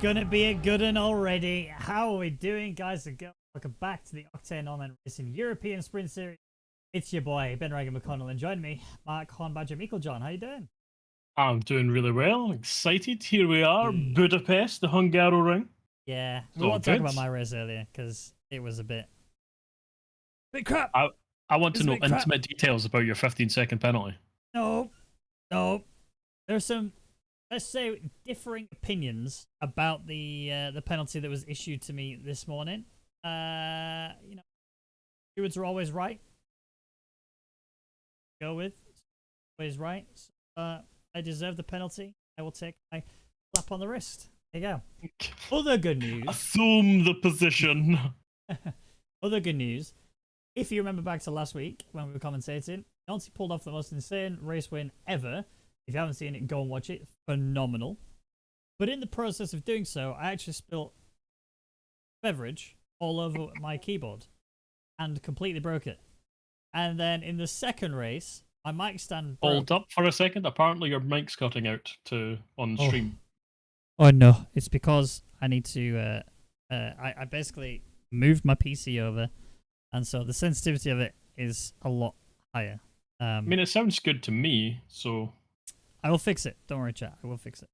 gonna be a good one already. How are we doing, guys and girls? Welcome back to the Octane Online Racing European Sprint Series. It's your boy, Ben Regan McConnell, and join me, Mark Hornbadger Meiklejohn. How you doing? I'm doing really well. Excited. Here we are, Budapest, the Hungaroring. Yeah, we So won't talk good. about my race earlier, because it was a bit crap. I want to know intimate details about your 15-second penalty. No. There's some, let's say, differing opinions about the penalty that was issued to me this morning. You know, stewards are always right. Go with always right. So, I deserve the penalty. I will take my slap on the wrist. There you go. Other good news. Assume the position. Other good news. If you remember back to last week when we were commentating, Jonty pulled off the most insane race win ever. If you haven't seen it, go and watch it. Phenomenal. But in the process of doing so, I actually spilled beverage all over my keyboard and completely broke it. And then in the second race, my mic stand broke. Hold up for a second. Apparently your mic's cutting out on stream. Oh no, it's because I need to I basically moved my PC over, and so the sensitivity of it is a lot higher. I mean, it sounds good to me, so I will fix it. Don't worry, chat. I will fix it.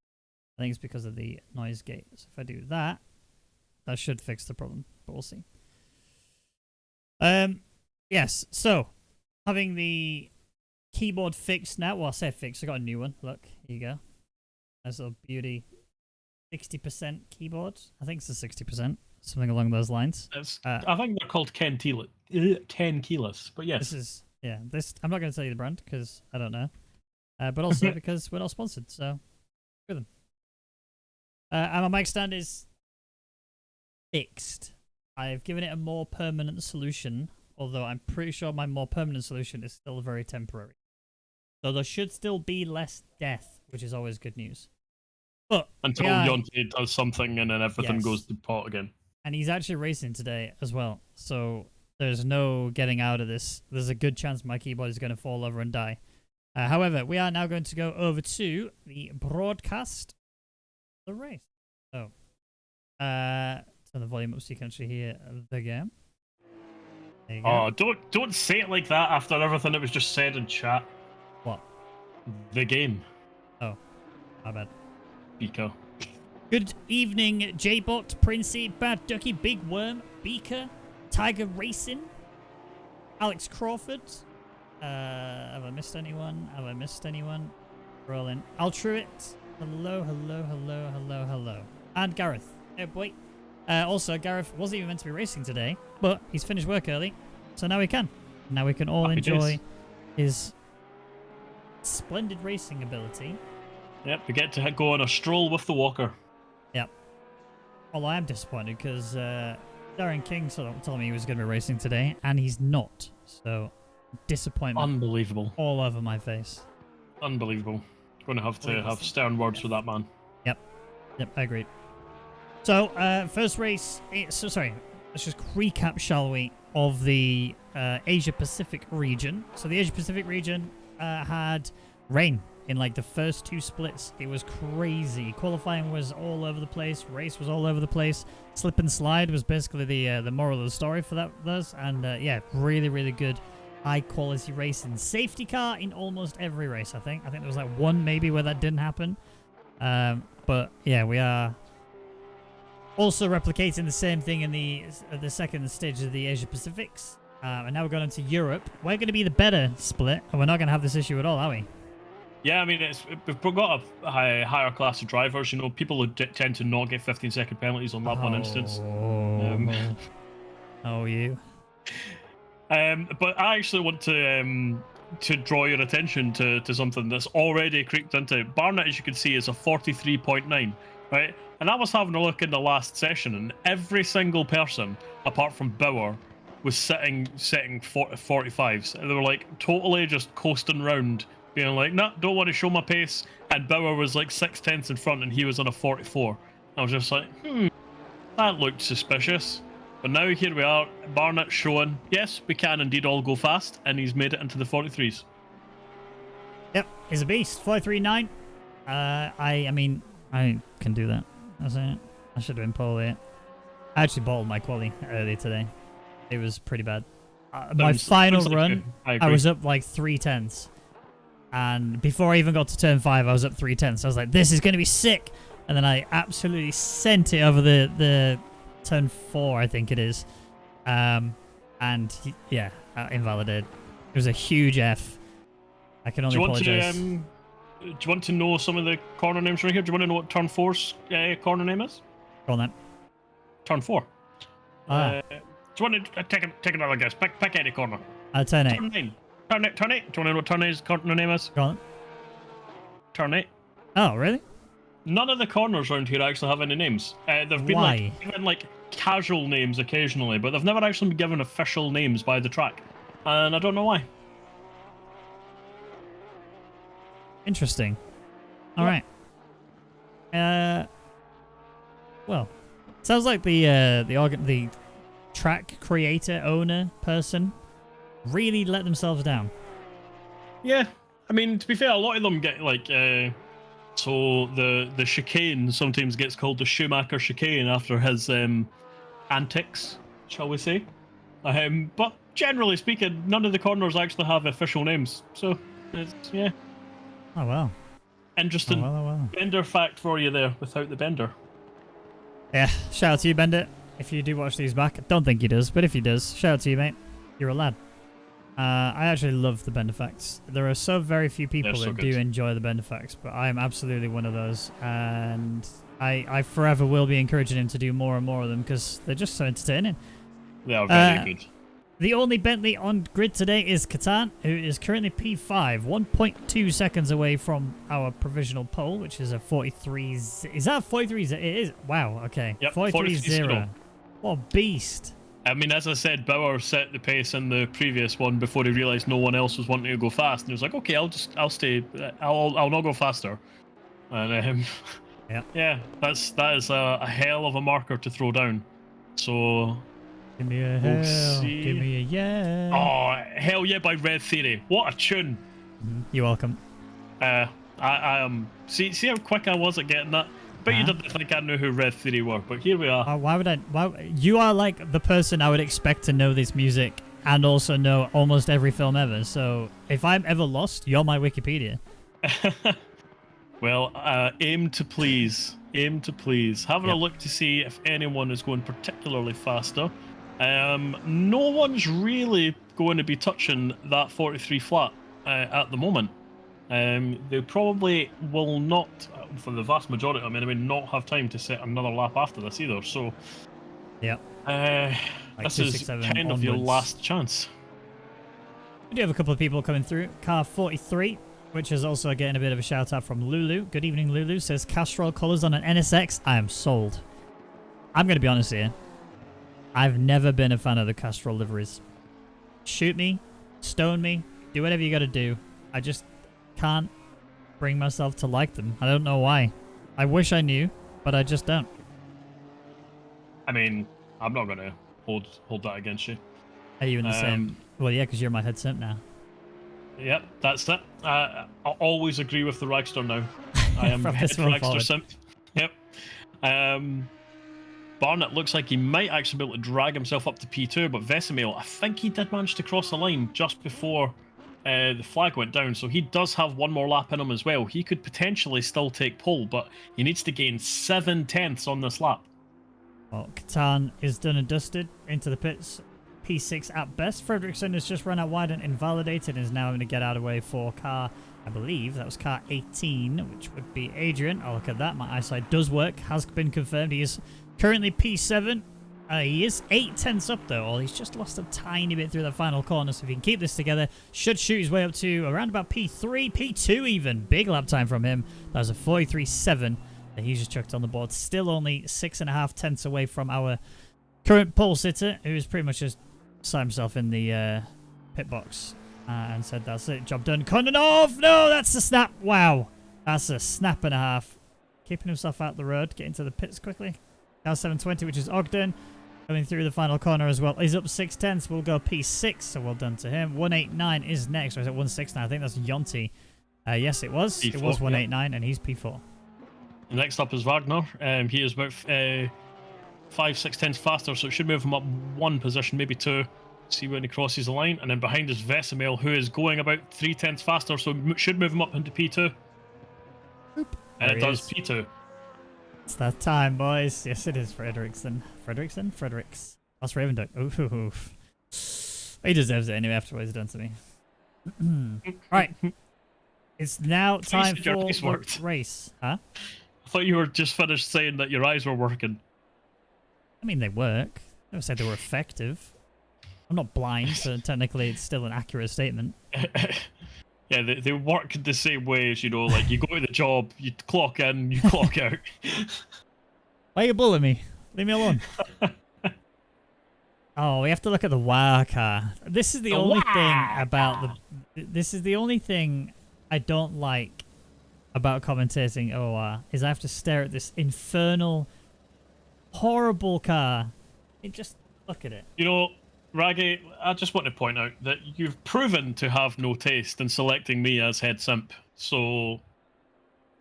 I think it's because of the noise gate. So if I do that, that should fix the problem, but we'll see. Yes, so having the keyboard fixed now. Well, I say fixed. I got a new one. Look, here you go. Nice little beauty. 60% keyboard. I think it's a 60%. Something along those lines. I think they're called 10 keyless, but yes. This is, yeah, this, I'm not going to tell you the brand because I don't know. But also because we're not sponsored, so screw them. And my mic stand is fixed. I've given it a more permanent solution, although I'm pretty sure my more permanent solution is still very temporary. So there should still be less death, which is always good news. But until Jonty does something and then everything goes to pot again. And he's actually racing today as well, so there's no getting out of this. There's a good chance my keyboard is going to fall over and die. However, we are now going to go over to the broadcast of the race. So, turn the volume up so you can actually hear the game. There you go. Oh, don't say it like that after everything that was just said in chat. What? The game. Oh, my bad. Beaker. Good evening, J-Bot, Princey, Bad Ducky, Big Worm, Beaker, Tiger Racing, Alex Crawford. Have I missed anyone? Rolling. Altruit. Hello. And Gareth. Hey, boy. Also, Gareth wasn't even meant to be racing today, but he's finished work early, so now he can. Now we can all enjoy his splendid racing ability. Yep, we get to go on a stroll with the walker. Yep. Well, I am disappointed because Darren King told me he was going to be racing today, and he's not. So, disappointment. Unbelievable. All over my face. Unbelievable. Going to have stern words with that man. Yep, I agree. So, first race. Sorry, let's just recap, shall we, of the Asia Pacific region. So, the Asia Pacific region had rain in like the first two splits. It was crazy. Qualifying was all over the place. Race was all over the place. Slip and slide was basically the moral of the story for those. And yeah, really good, high quality racing. Safety car in almost every race. I think there was like one maybe where that didn't happen. But yeah, we are also replicating the same thing in the second stage of the Asia Pacifics. And now we're going into Europe. We're going to be the better split, and we're not going to have this issue at all, are we? Yeah, I mean, we've got a higher class of drivers. You know, people who tend to not get 15-second penalties on that one instance. You. But I actually want to draw your attention to something that's already creeped into. Barnet, as you can see, is a 43.9, right? And I was having a look in the last session, and every single person, apart from Bauer, was setting 45s. And they were like totally just coasting round, being like, nah, don't want to show my pace. And Bauer was like 6/10 in front and he was on a 44. I was just like, that looked suspicious. But now here we are, Barnet showing, yes, we can indeed all go fast, and he's made it into the 43s. Yep, he's a beast. 43.9. I mean, I can do that. That's it. I should have been pole here. I actually bottled my quali earlier today. It was pretty bad. My final run, I was up like 3/10. And before I even got to turn 5, I was up 3/10. I was like, this is going to be sick. And then I absolutely sent it over the turn 4, I think it is. And yeah, invalidated. It was a huge F. I can only apologize. Do you want to know some of the corner names right here? Do you want to know what turn 4's corner name is? Go on then. Turn 4. Ah. Do you want to take another guess? Pick any corner. Turn 8. Turn 9. Turn 8. Turn 8. Do you want to know what turn 8's corner name is? Go on. Turn 8. Oh, really? None of the corners around here actually have any names. They've been given like casual names occasionally, but they've never actually been given official names by the track. And I don't know why. Interesting. All right. Well, sounds like the track creator, owner, person really let themselves down. Yeah, I mean, to be fair, a lot of them get like so the chicane sometimes gets called the Schumacher chicane after his antics, shall we say? But generally speaking, none of the corners actually have official names. So it's Oh wow. Interesting. Oh, well. Bender fact for you there without the bender. Yeah, shout out to you, Bender. If you do watch these back, I don't think he does, but if he does, shout out to you, mate. You're a lad. I actually love the Bender facts. There are so very few people that do enjoy the Bender facts, but I am absolutely one of those, and I forever will be encouraging him to do more and more of them because they're just so entertaining. They are very good. The only Bentley on grid today is Catan, who is currently P5, 1.2 seconds away from our provisional pole, which is a 43. Is that a 43? It is. Wow. Okay. Yep, 43.0. What a beast. I mean, as I said, Bauer set the pace in the previous one before he realized no one else was wanting to go fast, and he was like, "Okay, I'll stay. I'll not go faster." And yeah, that is a hell of a marker to throw down. So. Give me a hell. Give me a yeah. Oh, hell yeah by Red Theory. What a tune. You're welcome. I am. See how quick I was at getting that? But you didn't think I knew who Red Theory were, but here we are. Why would I? You are like the person I would expect to know this music and also know almost every film ever. So if I'm ever lost, you're my Wikipedia. Well, aim to please. Aim to please. Having a look to see if anyone is going particularly faster. No one's really going to be touching that 43 flat at the moment. They probably will not, for the vast majority of them, anyway, not have time to set another lap after this either. So, yeah, like this is kind of your last chance. We do have a couple of people coming through. Car 43, which is also getting a bit of a shout out from Lulu. Good evening, Lulu. Says Castrol colours on an NSX. I am sold. I'm going to be honest here. I've never been a fan of the Castrol liveries. Shoot me, stone me, do whatever you got to do. I just can't bring myself to like them. I don't know why. I wish I knew, but I just don't. I mean, I'm not going to hold that against you. Are you in the same? Well, yeah, because you're my head simp now. Yep, that's it. I always agree with the Ragster now. I am head Ragster simp. Yep. Barnett looks like he might actually be able to drag himself up to P2, but Vesemir, I think he did manage to cross the line just before the flag went down, so he does have one more lap in him as well. He could potentially still take pole, but he needs to gain 7/10 on this lap. Well, Catan is done and dusted into the pits. P6 at best. Fredrickson has just run out wide and invalidated and is now going to get out of the way for car, I believe that was car 18, which would be Adrian. Oh, look at that. My eyesight does work. Has been confirmed. He is currently P7. He is 8/10 up though. Well, he's just lost a tiny bit through the final corner. So if he can keep this together, should shoot his way up to around about P3, P2 even. Big lap time from him. That was a 43.7 that he's just chucked on the board. Still only 6.5 away from our current pole sitter, who's pretty much just sat himself in the pit box and said, that's it, job done. Kononov! No, that's a snap. Wow. That's a snap and a half. Keeping himself out the road, getting to the pits quickly. Now 720, which is Ogden. Coming through the final corner as well. He's up 6/10, so we'll go P6, so well done to him. 189 is next, or is it 169? I think that's Yonti. Yes, it was. P4, it was 189, and he's P4. Next up is Wagner. He is about 5-6 tenths faster, so it should move him up one position, maybe two. See when he crosses the line. And then behind is Vesemil, who is going about 3 tenths faster, so should move him up into P2. Oop. And There it he does is. P2. It's that time, boys. Yes, it is Fredrickson. Fredericks. That's Ravenduck. Oof, oof, oof. He deserves it anyway after what he's done to me. Right. It's now time said your for eyes the worked. race. Huh? I thought you were just finished saying that your eyes were working. I mean, they work. I never said they were effective. I'm not blind, so technically it's still an accurate statement. Yeah, they work the same way as, you know, like you go to the job, you clock in, you clock out. Why are you bullying me? Leave me alone. Oh, we have to look at the WoW car. This is the only thing about the... This is the only thing I don't like about commentating OOR, is I have to stare at this infernal, horrible car. Just look at it. You know, Raggy, I just want to point out that you've proven to have no taste in selecting me as head simp. So,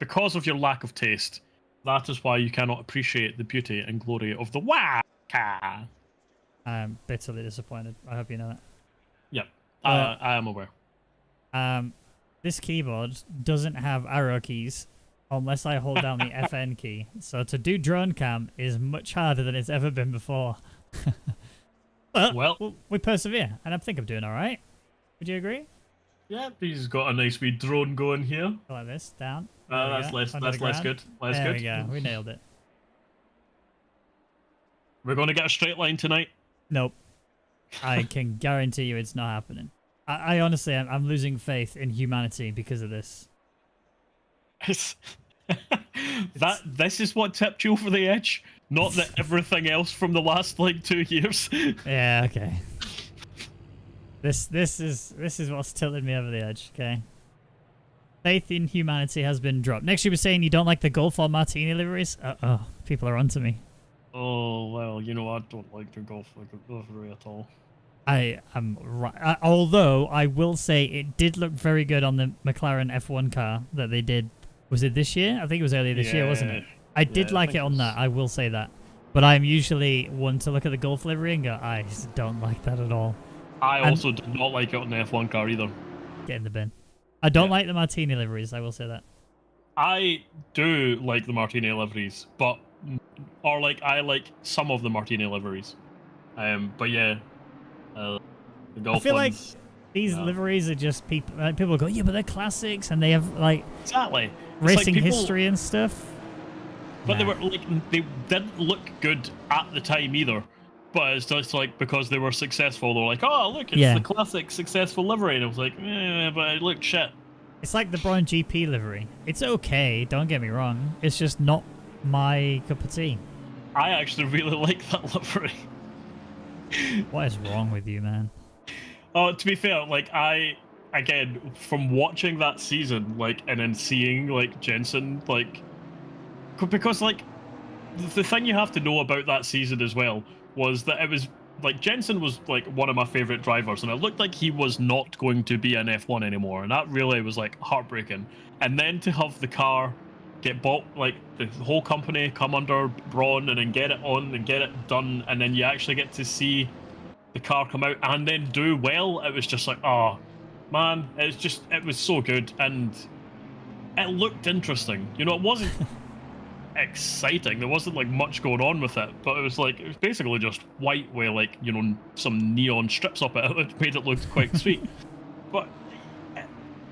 because of your lack of taste, that is why you cannot appreciate the beauty and glory of the WoW car. I'm bitterly disappointed. I hope you know that. Yep, I am aware. This keyboard doesn't have arrow keys unless I hold down the FN key. So to do drone cam is much harder than it's ever been before. But Well, we persevere, and I think I'm doing all right. Would you agree? yeah, he's got a nice wee drone going here. Go like this, down. There we That's go. less Under the good. ground. Less There good. we go. We nailed it. We're going to get a straight line tonight. Nope. I can guarantee you it's not happening. I honestly, I'm losing faith in humanity because of this. This is what tipped you over the edge, not that everything else from the last like 2 years. Yeah, okay. This is what's tilted me over the edge, okay? Faith in humanity has been dropped. Next you were saying you don't like the Golf or Martini liveries? Uh-oh, people are onto me. Oh, well, you know, I don't like the golf livery at all. I am right. Although I will say it did look very good on the McLaren F1 car that they did. Was it this year? I think it was earlier this year, wasn't it? I did like it on that. I will say that. But I'm usually one to look at the Golf livery and go, I don't like that at all. I also did not like it on the F1 car either. Get in the bin. I don't like the Martini liveries. I will say that. I do like the Martini liveries, but I like some of the Martini liveries. But yeah, the golf I feel like ones, these no. liveries are just people. People go, yeah, but they're classics and they have like exactly racing people, history and stuff. but they were like they didn't look good at the time either. But it's just like because they were successful, they're like, oh look, it's the classic successful livery, and I was like, but it looked shit. It's like the Braun GP livery. It's okay, don't get me wrong. It's just not my cup of tea. I actually really like that livery. What is wrong with you, man? Oh, to be fair, like again, from watching that season, like, and then seeing like Jensen, like, because like the thing you have to know about that season as well was that it was like Jensen was like one of my favorite drivers, and it looked like he was not going to be an F1 anymore, and that really was like heartbreaking. And then to have the car get bought, like the whole company come under Braun and then get it on and get it done, and then you actually get to see the car come out and then do well, it was just like, oh man, it was so good, and it looked interesting. You know, it wasn't exciting, there wasn't like much going on with it, but it was basically just white with like, you know, some neon strips up it. It made it look quite sweet. But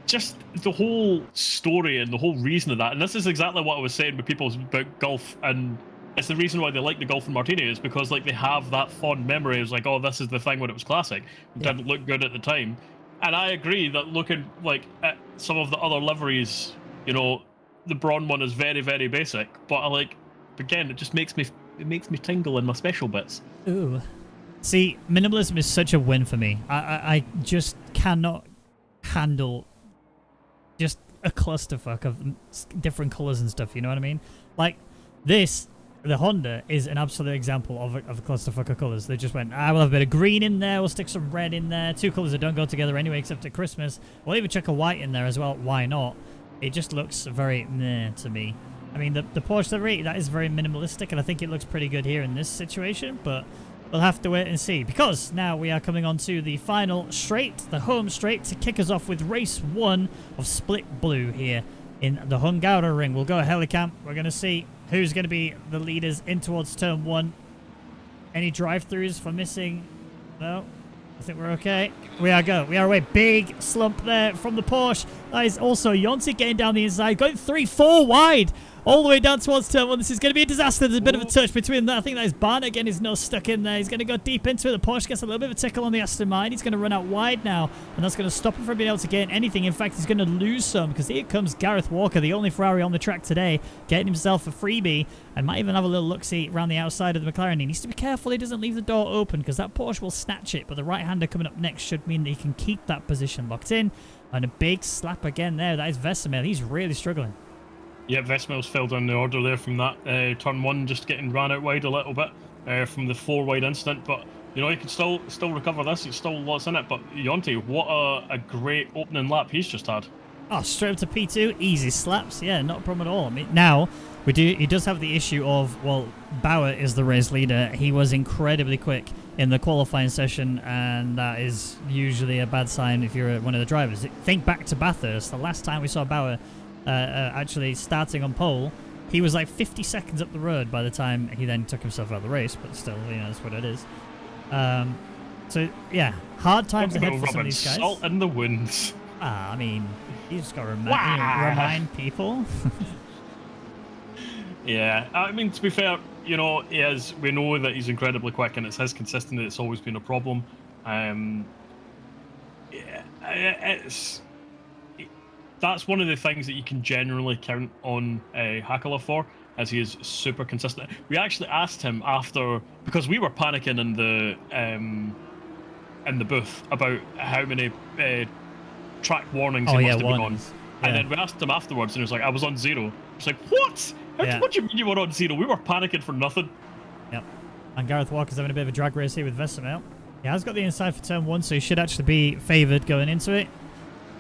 just the whole story and the whole reason of that, and this is exactly what I was saying with people about golf, and it's the reason why they like the Golf and Martini, is because like they have that fond memory. It's like, oh, this is the thing when it was classic. It didn't look good at the time. And I agree that looking like at some of the other liveries, you know, the Braun one is very, very basic, but again, it just makes me tingle in my special bits. Ooh. See, minimalism is such a win for me. I just cannot handle just a clusterfuck of different colors and stuff, you know what I mean? Like this, the Honda is an absolute example of a clusterfuck of colors. They just went, we'll have a bit of green in there, we'll stick some red in there, two colors that don't go together anyway except at Christmas. We'll even chuck a white in there as well, why not? It just looks very meh to me. I mean, the Porsche livery, that is very minimalistic, and I think it looks pretty good here in this situation, but we'll have to wait and see, because now we are coming on to the final straight, the home straight, to kick us off with race 1 of Split Blue here in the Hungaroring. We'll go helicam. We're going to see who's going to be the leaders in towards turn 1. Any drive-throughs for missing? No. I think we're okay. We are go. We are away. Big slump there from the Porsche. That is also Yonti getting down the inside, going 3-4 wide. All the way down towards turn 1. This is going to be a disaster. There's a bit of a touch between that. I think that is Barnett getting his nose stuck in there. He's going to go deep into it. The Porsche gets a little bit of a tickle on the Aston Martin. He's going to run out wide now, and that's going to stop him from being able to gain anything. In fact, he's going to lose some, because here comes Gareth Walker, the only Ferrari on the track today, getting himself a freebie, and might even have a little look-see around the outside of the McLaren. He needs to be careful he doesn't leave the door open, because that Porsche will snatch it, but the right-hander coming up next should mean that he can keep that position locked in. And a big slap again there. That is Vesemir. He's really struggling. Yeah, Vesmel's fell down the order there from that turn 1, just getting ran out wide a little bit from the 4 wide incident. But you know, he can still recover this. He's still lots in it. But Yonti, what a great opening lap he's just had. Oh, straight up to P2, easy slaps. Yeah, not a problem at all. I mean, now he does have the issue of, well, Bauer is the race leader. He was incredibly quick in the qualifying session, and that is usually a bad sign if you're one of the drivers. Think back to Bathurst. The last time we saw Bauer actually starting on pole, he was like 50 seconds up the road by the time he then took himself out of the race, but still, you know, that's what it is. So yeah, hard times ahead for some of these guys. Salt in the winds. I mean, you just got to remind people. Yeah, I mean, to be fair, you know, we know that he's incredibly quick, and it's his consistency that's always been a problem. That's one of the things that you can generally count on Hakala for, as he is super consistent. We actually asked him after, because we were panicking in the booth about how many track warnings he must have been on. Yeah. And then we asked him afterwards, and he was like, I was on 0. It's like, what? What do you mean you were on 0? We were panicking for nothing. Yep. And Gareth Walker's having a bit of a drag race here with Vesemir. He has got the inside for turn 1, so he should actually be favoured going into it.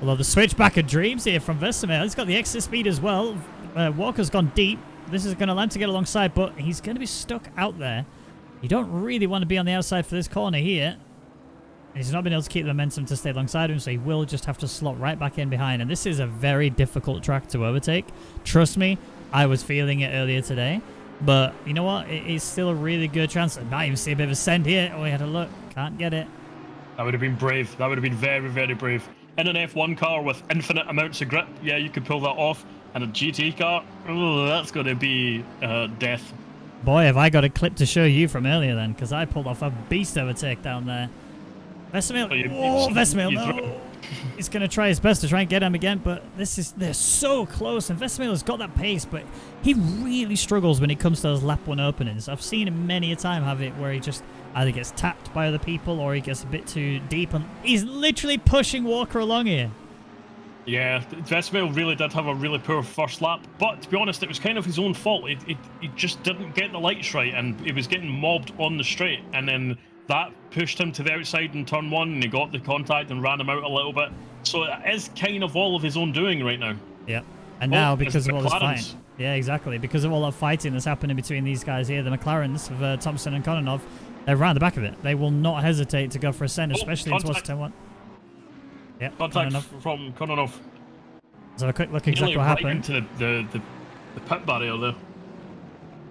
Although the switchback of dreams here from Vesemir. He's got the exit speed as well. Walker's gone deep. This is going to land to get alongside, but he's going to be stuck out there. You don't really want to be on the outside for this corner here. He's not been able to keep the momentum to stay alongside him, so he will just have to slot right back in behind. And this is a very difficult track to overtake. Trust me, I was feeling it earlier today. But you know what? It is still a really good chance. I might even see a bit of a send here. Oh, he had a look. Can't get it. That would have been brave. That would have been very, very brave. In an F1 car with infinite amounts of grip, yeah, you could pull that off. And a GT car, oh, that's going to be death. Boy, have I got a clip to show you from earlier then, because I pulled off a beast overtake down there. Vesemir, Vesemir, no. He's going to try his best to try and get him again, but they're so close, and Vesemir has got that pace, but he really struggles when it comes to those lap 1 openings. I've seen him many a time have it where he just either gets tapped by other people or he gets a bit too deep, and he's literally pushing Walker along here. Yeah, Vesemir really did have a really poor first lap, but to be honest, it was kind of his own fault. He just didn't get the lights right, and he was getting mobbed on the straight, and then that pushed him to the outside in turn 1, and he got the contact and ran him out a little bit. So it is kind of all of his own doing right now. Yeah, and now because of all this fighting. Yeah, exactly. Because of all that fighting that's happening between these guys here, the McLarens of Thompson and Kononov, they're around the back of it. They will not hesitate to go for a send, especially towards turn 1. Yeah, contact from Kononov. Let's have a quick look exactly what happened. Into the pit barrier there.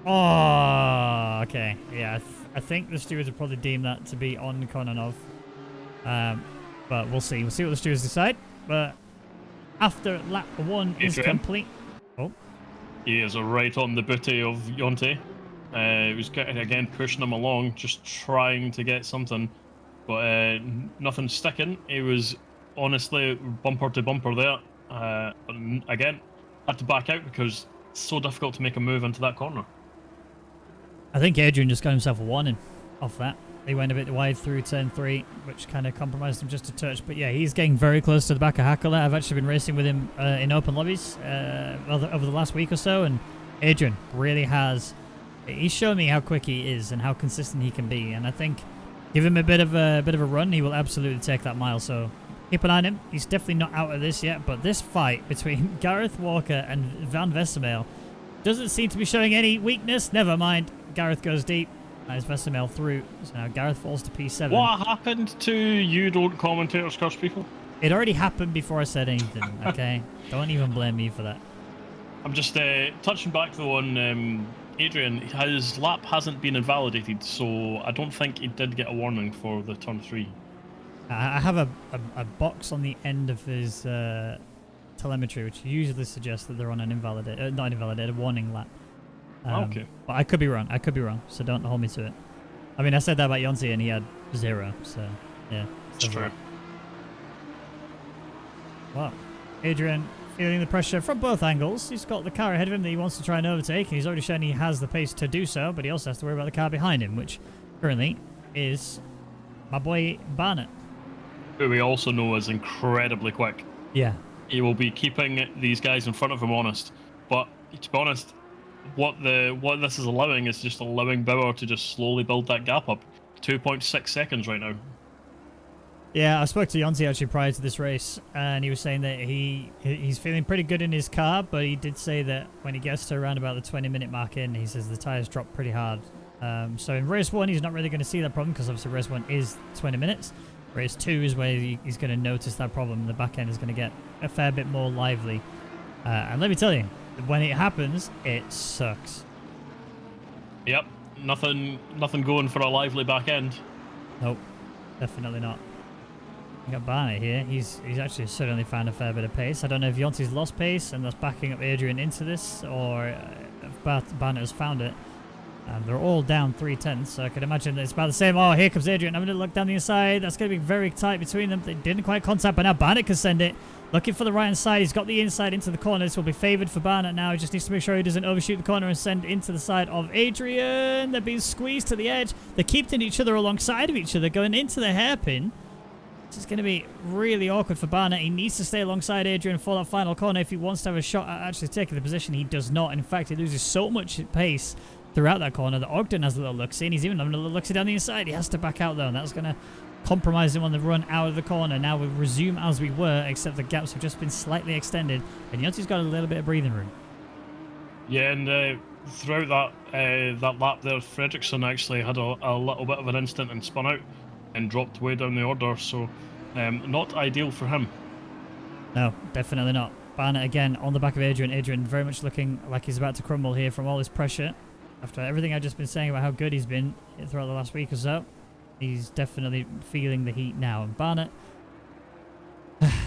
Oh, okay. Yeah, I think the stewards would probably deem that to be on Kononov. But we'll see. We'll see what the stewards decide. But after lap 1 is complete... Oh. He is right on the booty of Yonte. He was again pushing him along, just trying to get something. But nothing sticking. He was honestly bumper to bumper there. But again, had to back out because it's so difficult to make a move into that corner. I think Adrian just got himself a warning off that. He went a bit wide through turn 3, which kind of compromised him just a touch. But yeah, he's getting very close to the back of Hakala. I've actually been racing with him in open lobbies over the last week or so, and Adrian really has... He's shown me how quick he is and how consistent he can be. And I think give him a bit of a run, he will absolutely take that mile. So keep an eye on him. He's definitely not out of this yet. But this fight between Gareth Walker and Van Vesemir Doesn't seem to be showing any weakness. Never mind. Gareth goes deep. Nice Vesemel through. So now Gareth falls to P7. What happened to you don't commentators curse people? It already happened before I said anything, okay? Don't even blame me for that. I'm just touching back though on Adrian. His lap hasn't been invalidated, so I don't think he did get a warning for the turn 3. I have a box on the end of his telemetry, which usually suggests that they're on an not invalidated, a warning lap. Okay. But I could be wrong. I could be wrong, so don't hold me to it. I mean, I said that about Yonti and he had 0, so yeah. It's true. Wow. Adrian feeling the pressure from both angles. He's got the car ahead of him that he wants to try and overtake, and he's already shown he has the pace to do so, but he also has to worry about the car behind him, which currently is my boy Barnett. Who we also know is incredibly quick. Yeah. He will be keeping these guys in front of him honest. But to be honest, what this is allowing is just allowing Bauer to just slowly build that gap up. 2.6 seconds right now. Yeah, I spoke to Yonti actually prior to this race, and he was saying that he's feeling pretty good in his car, but he did say that when he gets to around about the 20-minute mark in, he says the tyres drop pretty hard. So in race 1, he's not really going to see that problem because obviously race 1 is 20 minutes. Race 2 is where he's going to notice that problem. The back end is going to get a fair bit more lively. And let me tell you, when it happens, it sucks. Yep, nothing going for a lively back end. Nope, definitely not. We got Barnett here. He's actually certainly found a fair bit of pace. I don't know if Yonti's lost pace and that's backing up Adrian into this, or if Barnett has found it. They're all down 3/10, so I could imagine that it's about the same. Oh, here comes Adrian. I'm going to look down the inside. That's going to be very tight between them. They didn't quite contact, but now Barnett can send it. Looking for the right-hand side. He's got the inside into the corner. This will be favoured for Barnett now. He just needs to make sure he doesn't overshoot the corner and send into the side of Adrian. They're being squeezed to the edge. They're keeping each other alongside of each other, going into the hairpin. This is going to be really awkward for Barnett. He needs to stay alongside Adrian for that final corner if he wants to have a shot at actually taking the position. He does not. In fact, he loses so much pace throughout that corner that Ogden has a little look-see, and he's even having a little look-see down the inside. He has to back out, though, and that's going to compromise him on the run out of the corner. Now we resume as we were, except the gaps have just been slightly extended, and Yonti's got a little bit of breathing room. Yeah, and throughout that lap there, Fredrickson actually had a little bit of an instant and spun out and dropped way down the order, so not ideal for him. No, definitely not. Barnett again on the back of Adrian. Adrian very much looking like he's about to crumble here from all this pressure. After everything I've just been saying about how good he's been throughout the last week or so, he's definitely feeling the heat now. And Barnett,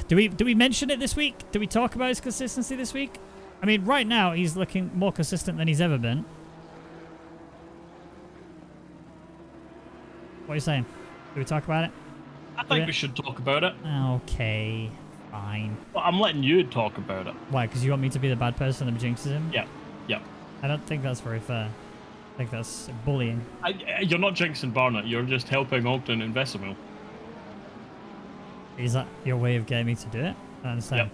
do we mention it this week? Do we talk about his consistency this week? I mean, right now he's looking more consistent than he's ever been. What are you saying? Do we talk about it? I think we should talk about it. Okay, fine. Well, I'm letting you talk about it. Why? Because you want me to be the bad person that jinxes him? Yeah, yeah. I don't think that's very fair. I think that's bullying. You're not jinxing Barnett, you're just helping Ogden and Vesemel. Is that your way of getting me to do it? I don't understand.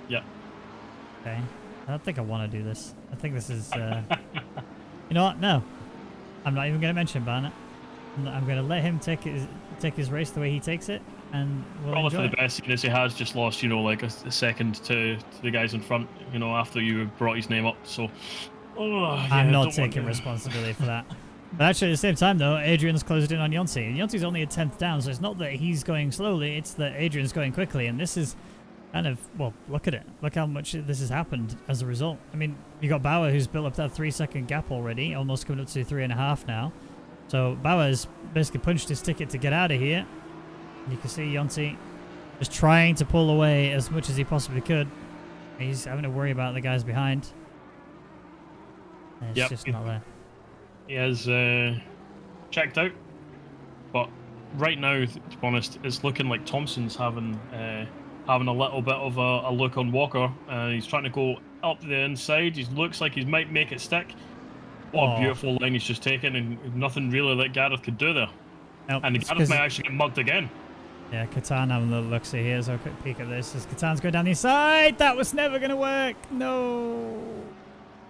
Yep. Okay. I don't think I want to do this. I think this is... You know what? No. I'm not even going to mention Barnett. I'm going to let him take his race the way he takes it, and we'll Probably enjoy for it. the best, seeing as he has just lost, like a second to the guys in front, after you brought his name up. So, I'm not taking responsibility for that. But actually, at the same time, though, Adrian's closed in on Yonti, and Yonti's only a 10th down, so it's not that he's going slowly, it's that Adrian's going quickly, and this is kind of, well, look at it. Look how much this has happened as a result. I mean, you got Bauer, who's built up that 3-second gap already, almost coming up to 3.5 now. So Bauer's basically punched his ticket to get out of here. You can see Yonti just trying to pull away as much as he possibly could. He's having to worry about the guys behind. It's just not there. He has checked out, but right now, to be honest, it's looking like Thompson's having a little bit of a look on Walker. He's trying to go up the inside. He looks like he might make it stick. What a beautiful line he's just taken, and nothing really that Gareth could do there. Nope, and Gareth might actually get mugged again. Yeah, Catan having a little look-see here, so a quick peek at this. As Catan's going down the inside, that was never going to work. No.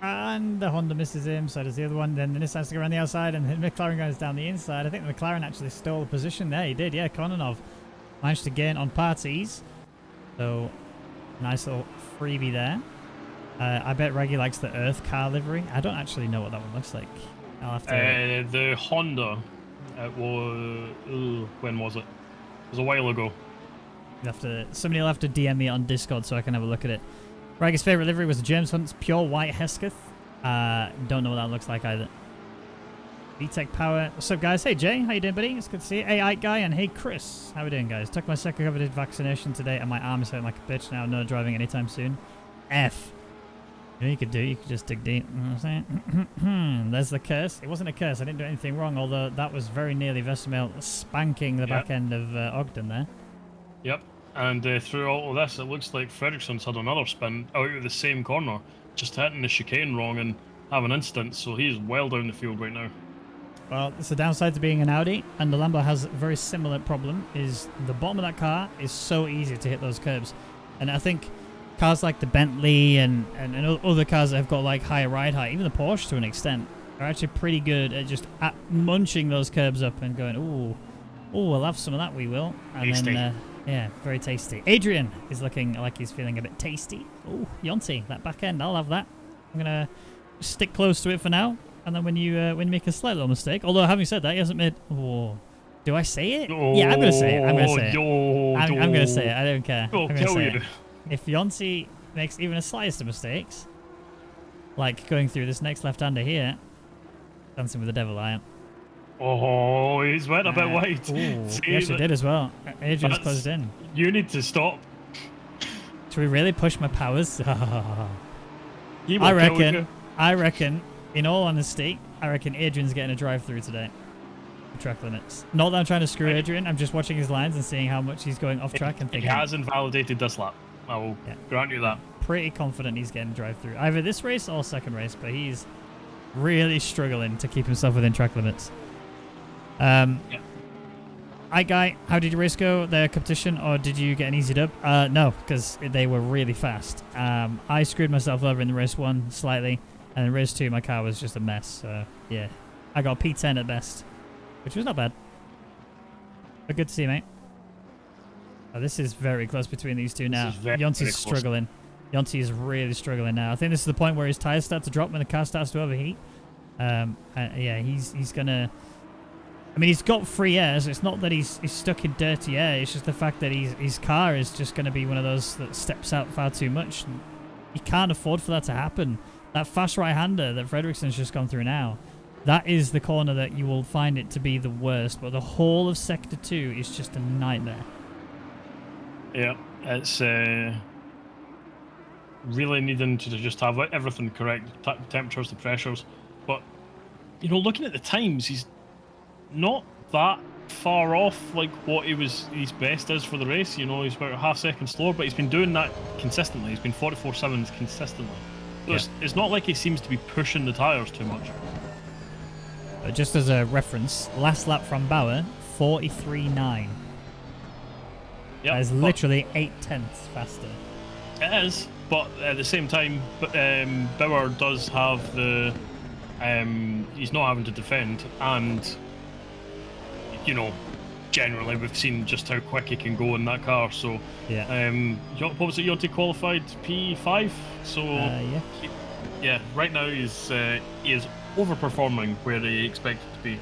And the Honda misses him, so does the other one. Then the Nissan's to go around the outside, and the McLaren goes down the inside. I think the McLaren actually stole the position there. He did, yeah. Kononov managed to gain on parties. So, nice little freebie there. I bet Reggie likes the Earth car livery. I don't actually know what that one looks like. I'll have to... The Honda. It was... when was it? It was a while ago. Somebody will have to DM me on Discord so I can have a look at it. Reggie's favourite livery was the James Hunt's Pure White Hesketh. Don't know what that looks like either. VTech Power. What's up, guys? Hey, Jay. How you doing, buddy? It's good to see you. Hey, Ike Guy, and hey, Chris. How we doing, guys? Took my second coveted vaccination today, and my arm is hurting like a bitch now. No driving anytime soon. F. You know what you could do? You could just dig deep. You know what I'm saying? There's the curse. It wasn't a curse. I didn't do anything wrong, although that was very nearly Vesemil spanking the back end of Ogden there. Yep. And through all of this, it looks like Fredrickson's had another spin out of the same corner, just hitting the chicane wrong and have an instant, so he's well down the field right now. Well, it's the downside to being an Audi, and the Lambo has a very similar problem, is the bottom of that car is so easy to hit those curbs. And I think cars like the Bentley and other cars that have got like higher ride height, even the Porsche to an extent, are actually pretty good at just munching those curbs up and going, ooh, we'll have some of that, we will. And tasty. Then, yeah, very tasty. Adrian is looking like he's feeling a bit tasty. Oh, Yonti, that back end, I'll have that. I'm going to stick close to it for now. And then when you make a slight little mistake, although having said that, he hasn't made... Oh, do I say it? Yeah, I'm going to say it. I'm going to say it. I'm going to say it. I don't care. I'm going to say it. If Yonti makes even a slightest of mistakes, like going through this next left-hander here, dancing with the devil, I am. Oh, he's went a bit wide. He actually did as well. Adrian's closed in. You need to stop. Should we really push my powers? I reckon, in all honesty, I reckon Adrian's getting a drive-through today. Track limits. Not that I'm trying to screw Adrian, I'm just watching his lines and seeing how much he's going off track and thinking... He has invalidated this lap. I will grant you that. Pretty confident he's getting a drive-through. Either this race or second race, but he's really struggling to keep himself within track limits. Hi, Guy. How did your race go? The competition, or did you get an easy dub? No, because they were really fast. I screwed myself over in the race 1 slightly, and in race 2 my car was just a mess. So yeah, I got P10 at best, which was not bad. But good to see you, mate. Oh, this is very close between these two now. Yonti's struggling. Yonti is really struggling now. I think this is the point where his tires start to drop when the car starts to overheat. Yeah, he's gonna... I mean, he's got free air, so it's not that he's stuck in dirty air. It's just the fact that his car is just going to be one of those that steps out far too much. He can't afford for that to happen. That fast right-hander that Fredrickson's just gone through now, that is the corner that you will find it to be the worst. But the whole of Sector 2 is just a nightmare. Yeah, it's really needing to just have everything correct. Temperatures, the pressures. But, you know, looking at the times, he's not that far off like what his best is for the race. You know, he's about a half second slower, but he's been doing that consistently. He's been 44.7 consistently. So it's not like he seems to be pushing the tyres too much. But just as a reference, last lap from Bauer, 43.9. Yep, that is literally 8/10 faster. It is, but at the same time, Bauer does have the... he's not having to defend, and you know, generally we've seen just how quick he can go in that car. So yeah, what was it? Yonti qualified P5. So yeah, right now he is overperforming where he expected to be.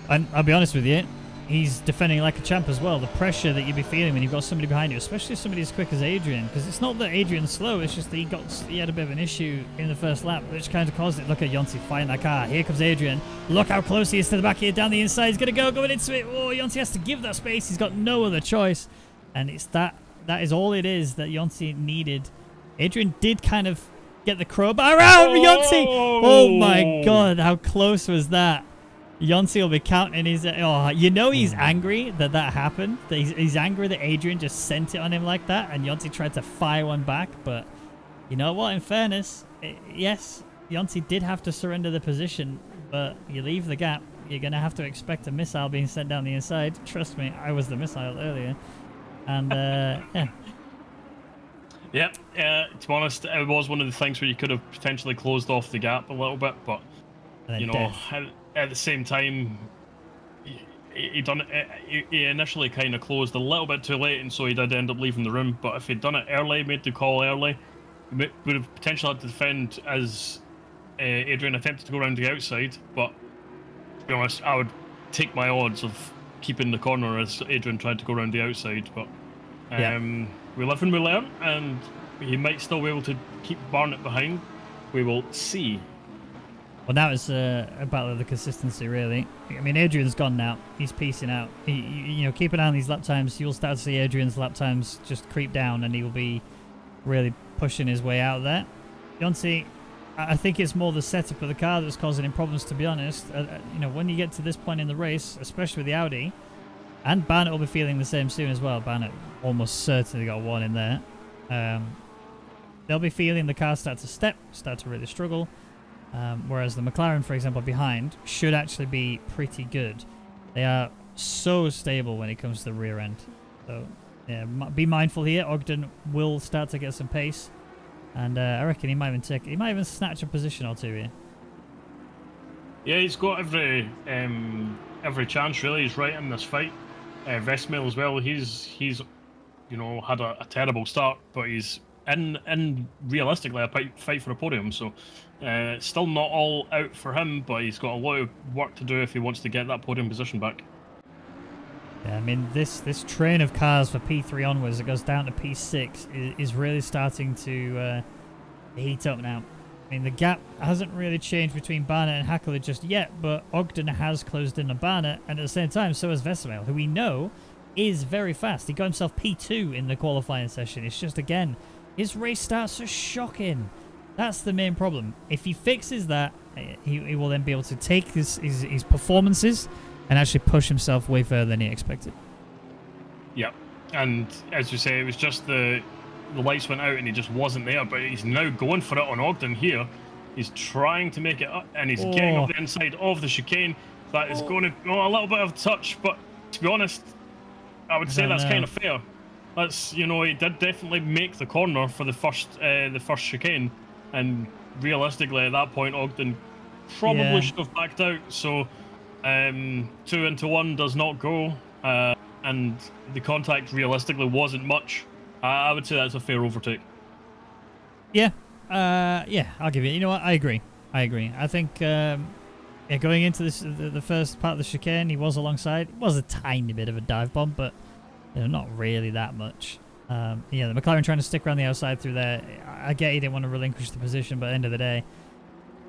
And I'll be honest with you, he's defending like a champ as well. The pressure that you'd be feeling when you've got somebody behind you, especially somebody as quick as Adrian, because it's not that Adrian's slow, it's just that he had a bit of an issue in the first lap, which kind of caused it. Look at Yonti fighting that car. Here comes Adrian. Look how close he is to the back here, down the inside. He's going to going into it. Oh, Yonti has to give that space. He's got no other choice. And it's that is all it is that Yonti needed. Adrian did kind of get the crowbar around Yonti. Oh my God, how close was that? Yonti will be counting his... Oh, you know he's angry that happened. That he's angry that Adrian just sent it on him like that, and Yonti tried to fire one back. But you know what? In fairness, yes, Yonti did have to surrender the position, but you leave the gap, you're going to have to expect a missile being sent down the inside. Trust me, I was the missile earlier. And, yeah. Yep, to be honest, it was one of the things where you could have potentially closed off the gap a little bit, but, you know... At the same time, he initially kind of closed a little bit too late, and so he did end up leaving the room. But if he'd done it early, made the call early, would have potentially had to defend as Adrian attempted to go around the outside, but to be honest, I would take my odds of keeping the corner as Adrian tried to go around the outside, but we live and we learn, and he might still be able to keep Barnett behind. We will see. Well, now it's a battle of the consistency, really. I mean, Adrian's gone now. He's piecing out. You know, keep an eye on these lap times. You'll start to see Adrian's lap times just creep down, and he will be really pushing his way out there. Yonsi, I think it's more the setup of the car that's causing him problems, to be honest. You know, when you get to this point in the race, especially with the Audi, and Barnett will be feeling the same soon as well. Barnett almost certainly got one in there. They'll be feeling the car start to really struggle. Whereas the McLaren, for example, behind should actually be pretty good. They are so stable when it comes to the rear end. So, yeah, be mindful here. Ogden will start to get some pace, and I reckon he might even snatch a position or two here. Yeah, he's got every chance really. He's right in this fight. Vestmail as well. He's you know, had a terrible start, but he's in realistically a fight for a podium. So. Still not all out for him, but he's got a lot of work to do if he wants to get that podium position back. Yeah, I mean, this train of cars for P3 onwards, it goes down to P6, is really starting to heat up now. I mean, the gap hasn't really changed between Barnett and Hackler just yet, but Ogden has closed in on Barnett, and at the same time, so has Vesemel, who we know is very fast. He got himself P2 in the qualifying session. It's just, again, his race starts are shocking. That's the main problem. If he fixes that, he will then be able to take his performances and actually push himself way further than he expected. Yep. And as you say, it was just the lights went out and he just wasn't there, but he's now going for it on Ogden here. He's trying to make it up, and he's getting up the inside of the chicane. That is going to a little bit of touch, but to be honest, I would say that's kind of fair. That's, you know, he did definitely make the corner for the first chicane. And realistically, at that point, Ogden probably should have backed out. So 2 into 1 does not go. And the contact realistically wasn't much. I would say that's a fair overtake. Yeah. I'll give you. You know what? I agree. I think going into the first part of the chicane, he was alongside. It was a tiny bit of a dive bomb, but not really that much. The McLaren trying to stick around the outside through there. I get he didn't want to relinquish the position, but at the end of the day,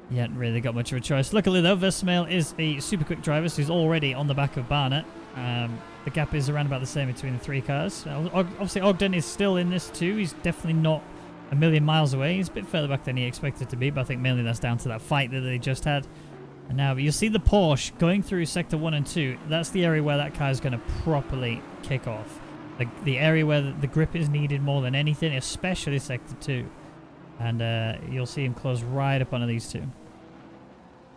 he hadn't really got much of a choice. Luckily, though, Vesemel is a super quick driver, so he's already on the back of Barnett. The gap is around about the same between the 3 cars. Obviously, Ogden is still in this too. He's definitely not a million miles away. He's a bit further back than he expected to be, but I think mainly that's down to that fight that they just had. And now, you'll see the Porsche going through sector 1 and 2. That's the area where that car is going to properly kick off. The area where the grip is needed more than anything, especially sector 2. And you'll see him close right up onto these 2.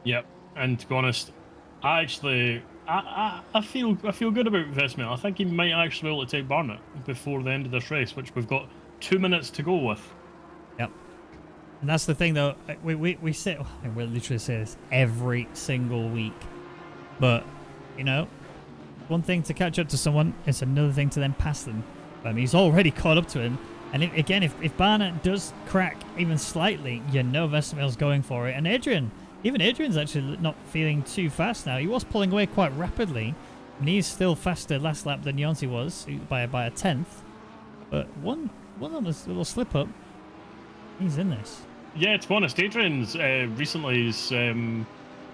Yep, and to be honest, I feel good about Vesemel. I think he might actually be able to take Barnett before the end of this race, which we've got 2 minutes to go with. Yep. And that's the thing, though. We literally say this every single week. But, you know, one thing to catch up to someone, it's another thing to then pass them. I mean, he's already caught up to him. And if Barnett does crack even slightly, you know Vesemel's going for it. And Adrian's actually not feeling too fast now. He was pulling away quite rapidly, and he's still faster last lap than Yonsi was by a 10th. But one on this little slip up, he's in this. Yeah, to be honest, Adrian's recently is.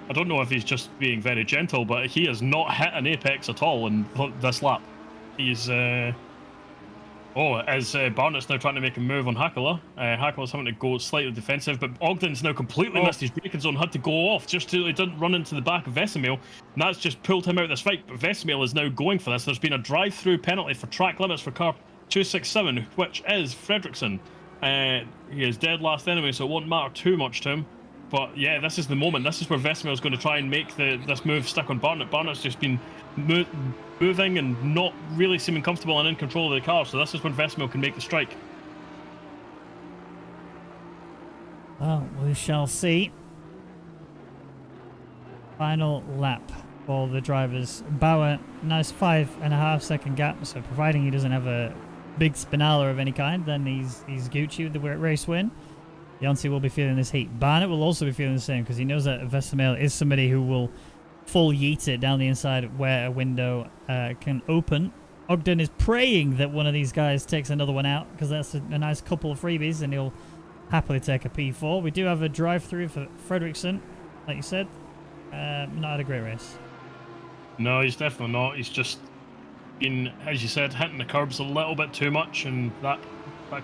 I don't know if he's just being very gentle, but he has not hit an apex at all in this lap. He's as Barnett's now trying to make a move on Hackler. Hackler's having to go slightly defensive, but Ogden's now completely missed his braking zone, had to go off just so he didn't run into the back of Vesemel, and that's just pulled him out of this fight. But Vesemel is now going for this. There's been a drive-through penalty for track limits for car 267, which is Fredrickson. He is dead last anyway, so it won't matter too much to him. But yeah, this is the moment. This is where Vesemel's going to try and make this move stick on Barnett. Barnett's just been moving and not really seeming comfortable and in control of the car, so this is when Vesemel can make the strike. Well, we shall see. Final lap for the drivers. Bauer, nice 5.5 second gap, so providing he doesn't have a big spinala of any kind, then he's Gucci with the race win. Yonti will be feeling this heat. Barnett will also be feeling the same because he knows that Vesemir is somebody who will full yeet it down the inside where a window can open. Ogden is praying that one of these guys takes another one out because that's a nice couple of freebies and he'll happily take a P4. We do have a drive-through for Fredrickson, like you said. Not had a great race. No, he's definitely not. He's just been, as you said, hitting the curbs a little bit too much, and that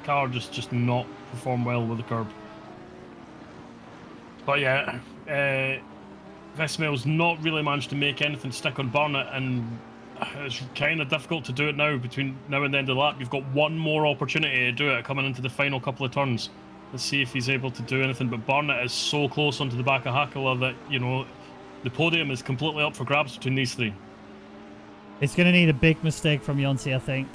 car just not performed well with the curb. But yeah, Vesemir's not really managed to make anything stick on Barnett, and it's kind of difficult to do it now. Between now and the end of the lap, you've got one more opportunity to do it coming into the final couple of turns. Let's see if he's able to do anything. But Barnett is so close onto the back of Hakala that, you know, the podium is completely up for grabs between these three. It's going to need a big mistake from Yonti, I think,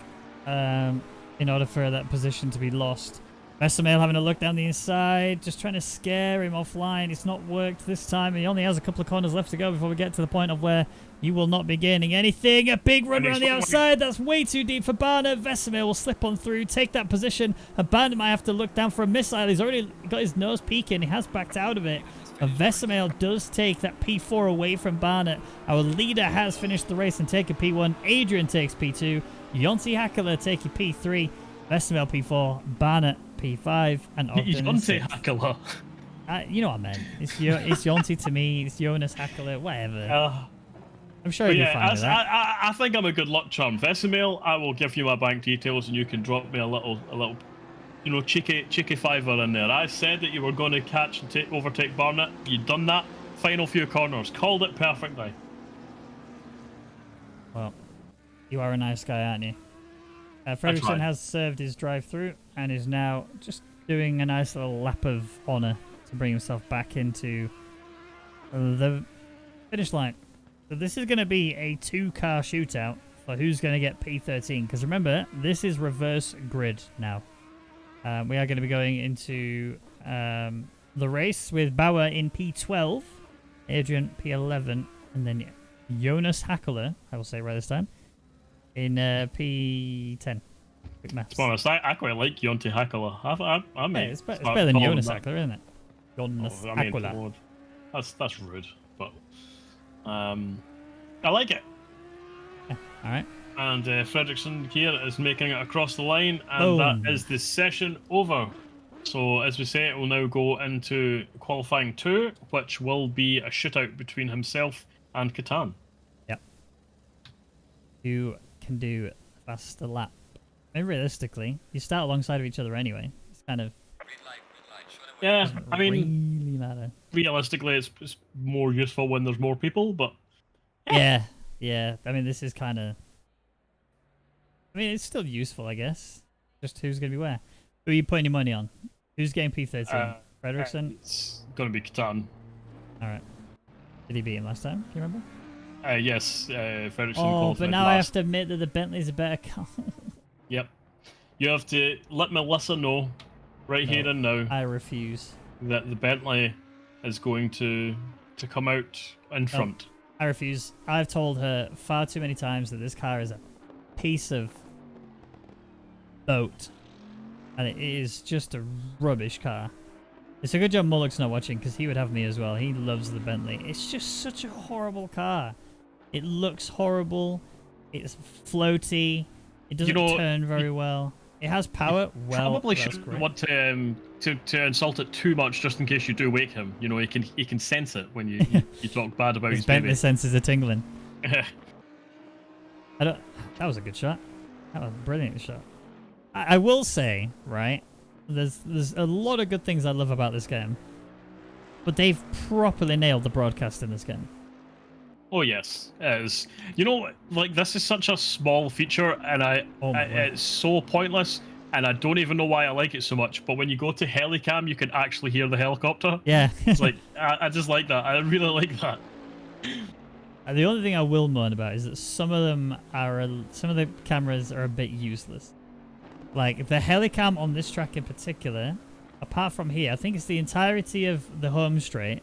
in order for that position to be lost. Vesemir having a look down the inside, just trying to scare him offline. It's not worked this time. He only has a couple of corners left to go before we get to the point of where you will not be gaining anything. A big run around the outside. That's way too deep for Barnett. Vesemir will slip on through, take that position. And Barnett might have to look down for a missile. He's already got his nose peeking. He has backed out of it. And Vesemir does take that P4 away from Barnett. Our leader has finished the race and taken P1. Adrian takes P2. Yonti Hakala taking P3. Vesemir P4. Barnett P5. And Ogden Yonti Hakala. You know what I meant. It's Yonti to me. It's Jonas Hakala. Whatever. I'm sure you'll be fine with that. I think I'm a good luck charm. Vesemir, I will give you my bank details and you can drop me a little you know, cheeky fiver in there. I said that you were going to catch and overtake Barnett. You've done that. Final few corners. Called it perfectly. Well, you are a nice guy, aren't you? Fredrickson has served his drive-through and is now just doing a nice little lap of honour to bring himself back into the finish line. So this is going to be a two-car shootout for who's going to get P13. Because remember, this is reverse grid now. We are going to be going into the race with Bauer in P12, Adrian P11, and then Jonas Hakala, I will say right this time, in P10. Quick maths. To be honest, I quite like Yonti Hakala. I mean, it's better than Jonas Hakala, isn't it? Jonas Hakala. Lord, that's rude, but I like it. Yeah, all right. And Fredrickson here is making it across the line, and that is the session over. So, as we say, it will now go into qualifying 2, which will be a shootout between himself and Catan. Yep. You can do a faster lap. I mean, realistically, you start alongside of each other anyway. It's kind of... Yeah, I mean, really matter. Realistically, it's more useful when there's more people, but... Yeah. I mean, this is kind of... I mean, it's still useful, I guess. Just who's going to be where. Who are you putting your money on? Who's getting P13? Fredrickson? It's going to be Catan. Alright. Did he beat him last time? Do you remember? Yes, Fredrickson qualified but now last. I have to admit that the Bentley's a better car. Yep. You have to let Melissa know here and now. I refuse. That the Bentley is going to come out in front. I refuse. I've told her far too many times that this car is a piece of boat. And it is just a rubbish car. It's a good job Mullock's not watching because he would have me as well. He loves the Bentley. It's just such a horrible car. It looks horrible. It's floaty. It doesn't turn very well. It has power. Well, probably shouldn't want to insult it too much, just in case you do wake him. You know, he can sense it when you talk bad about his Bentley baby. senses a tingling. That was a good shot. That was a brilliant shot. I will say, right, there's a lot of good things I love about this game, but they've properly nailed the broadcast in this game. Oh yes, it is. You know, like, this is such a small feature, and it's so pointless, and I don't even know why I like it so much. But when you go to helicam, you can actually hear the helicopter. Yeah, it's like I just like that. I really like that. The only thing I will moan about is that some of the cameras are a bit useless. Like the helicam on this track in particular, apart from here, I think it's the entirety of the home straight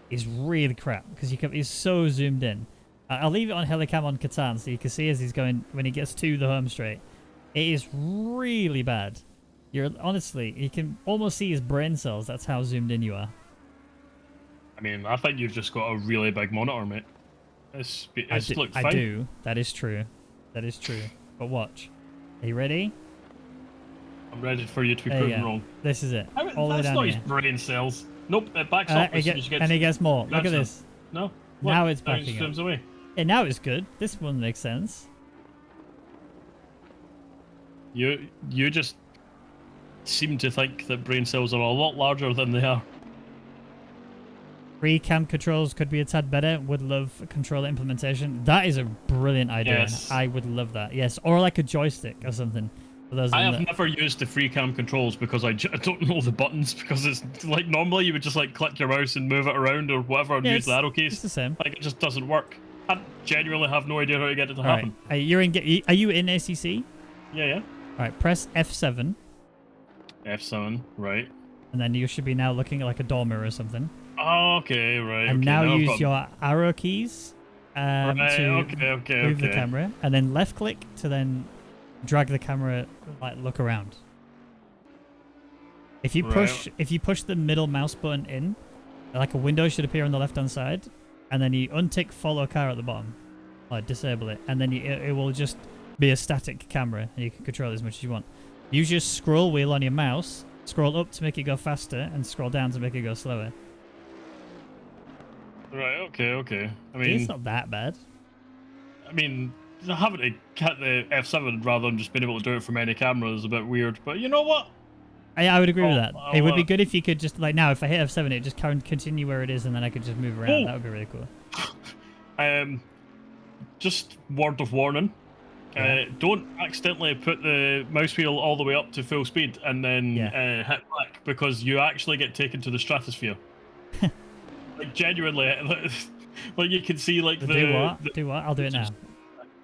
is really crap because he's so zoomed in. I'll leave it on helicam on Catan so you can see as he's going when he gets to the home straight. It is really bad. You're honestly, you can almost see his brain cells. That's how zoomed in you are. I mean, I think you've just got a really big monitor, mate. It's looked fine. I do. That is true. That is true. But watch. Are you ready? I'm ready for you to be There you proven go. wrong. This is it. All the way That's down not here. his brain cells. Nope, it backs up as soon as you get And it gets more. Look at this. No. Now it's Now it backing up. zooms away. Yeah, now it's good. This one makes sense. You just seem to think that brain cells are a lot larger than they are. Free cam controls could be a tad better. Would love controller implementation. That is a brilliant idea. Yes. I would love that. Yes, or like a joystick or something. For those I of have never used the free cam controls because I don't know the buttons, because it's like normally you would just like click your mouse and move it around or whatever and use the arrow keys. It's the same. Like it just doesn't work. I genuinely have no idea how to get it to All right. happen. Are you in ACC? Yeah. All right. Press F7, F7, right. and then you should be now looking at like a door mirror or something. Oh, okay, right. And okay, now I've use got- your arrow keys to move the camera, and then left click to then drag the camera, like look around. If you push the middle mouse button in, like a window should appear on the left hand side, and then you untick follow car at the bottom, like disable it, and then it will just be a static camera, and you can control it as much as you want. Use your scroll wheel on your mouse, scroll up to make it go faster, and scroll down to make it go slower. Right, okay. I See, it's mean, not that bad. Having to hit the F7 rather than just being able to do it from any camera is a bit weird, but you know what? I would agree with that. It would be I'll, good if you could just, like now, if I hit F7, it just continue where it is, and then I could just move around. That would be really cool. Just word of warning. Yeah. Don't accidentally put the mouse wheel all the way up to full speed and then hit back, because you actually get taken to the stratosphere. Like genuinely, like you can see like Do what? I'll do it now.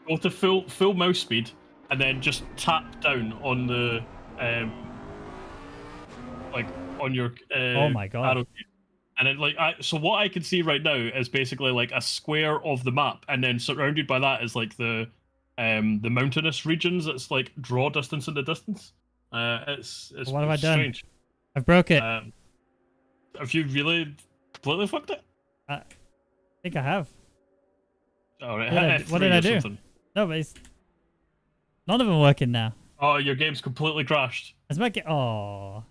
Go to full mouse speed and then just tap down on the like on your Oh my god. arrow key. And then so what I can see right now is basically like a square of the map, and then surrounded by that is like the mountainous regions. It's like draw distance in the distance. It's What have I done? strange. I've broke it. Have you really completely fucked it? I think I have. All right. What did I do? No, but none of them working now. Oh, your game's completely crashed. Has my game? Oh,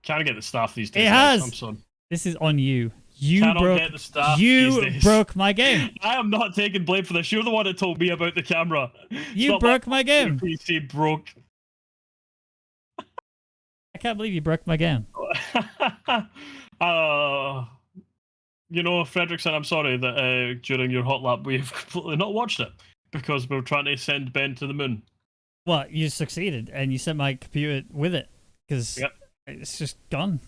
Can't get the staff these days. it has. I'm sorry. This is on you. You Cannot broke. get the staff You these days. broke my game. I am not taking blame for this. You're the one that told me about the camera. You broke my game. Your PC broke. I can't believe you broke my game. You know, Fredrickson, I'm sorry that during your hot lap we've completely not watched it because we were trying to send Ben to the moon. What? You succeeded, and you sent my computer with it because it's just gone.